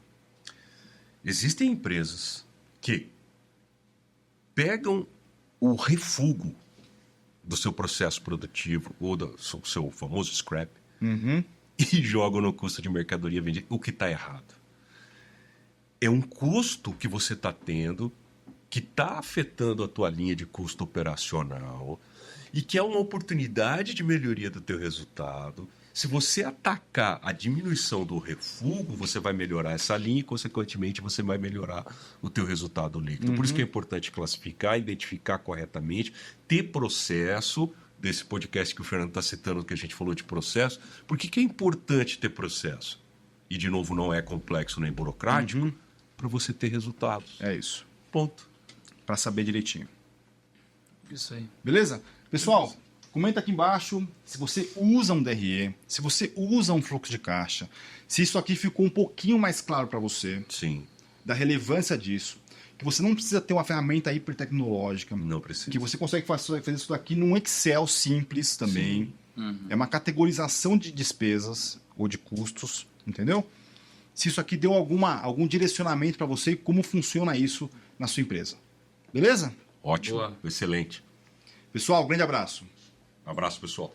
Existem empresas que pegam o refúgio do seu processo produtivo ou do seu famoso scrap e jogam no custo de mercadoria vendida, o que está errado. É um custo que você está tendo que está afetando a tua linha de custo operacional e que é uma oportunidade de melhoria do teu resultado Se você atacar a diminuição do refúgio, você vai melhorar essa linha e, consequentemente, você vai melhorar o teu resultado líquido. Por isso que é importante classificar, identificar corretamente, ter processo, desse podcast que o Fernando está citando, que a gente falou de processo. Por que é importante ter processo? E, de novo, não é complexo nem burocrático, para você ter resultados. É isso. Ponto. Para saber direitinho. Isso aí. Beleza? Pessoal, comenta aqui embaixo se você usa um DRE, se você usa um fluxo de caixa, se isso aqui ficou um pouquinho mais claro para você, Sim. da relevância disso, que você não precisa ter uma ferramenta hiper tecnológica, Não precisa. que você consegue fazer isso daqui num Excel simples também. É uma categorização de despesas ou de custos, entendeu? Se isso aqui deu algum direcionamento para você e como funciona isso na sua empresa. Beleza? Ótimo. Boa. Excelente. Pessoal, grande abraço. Abraço, pessoal.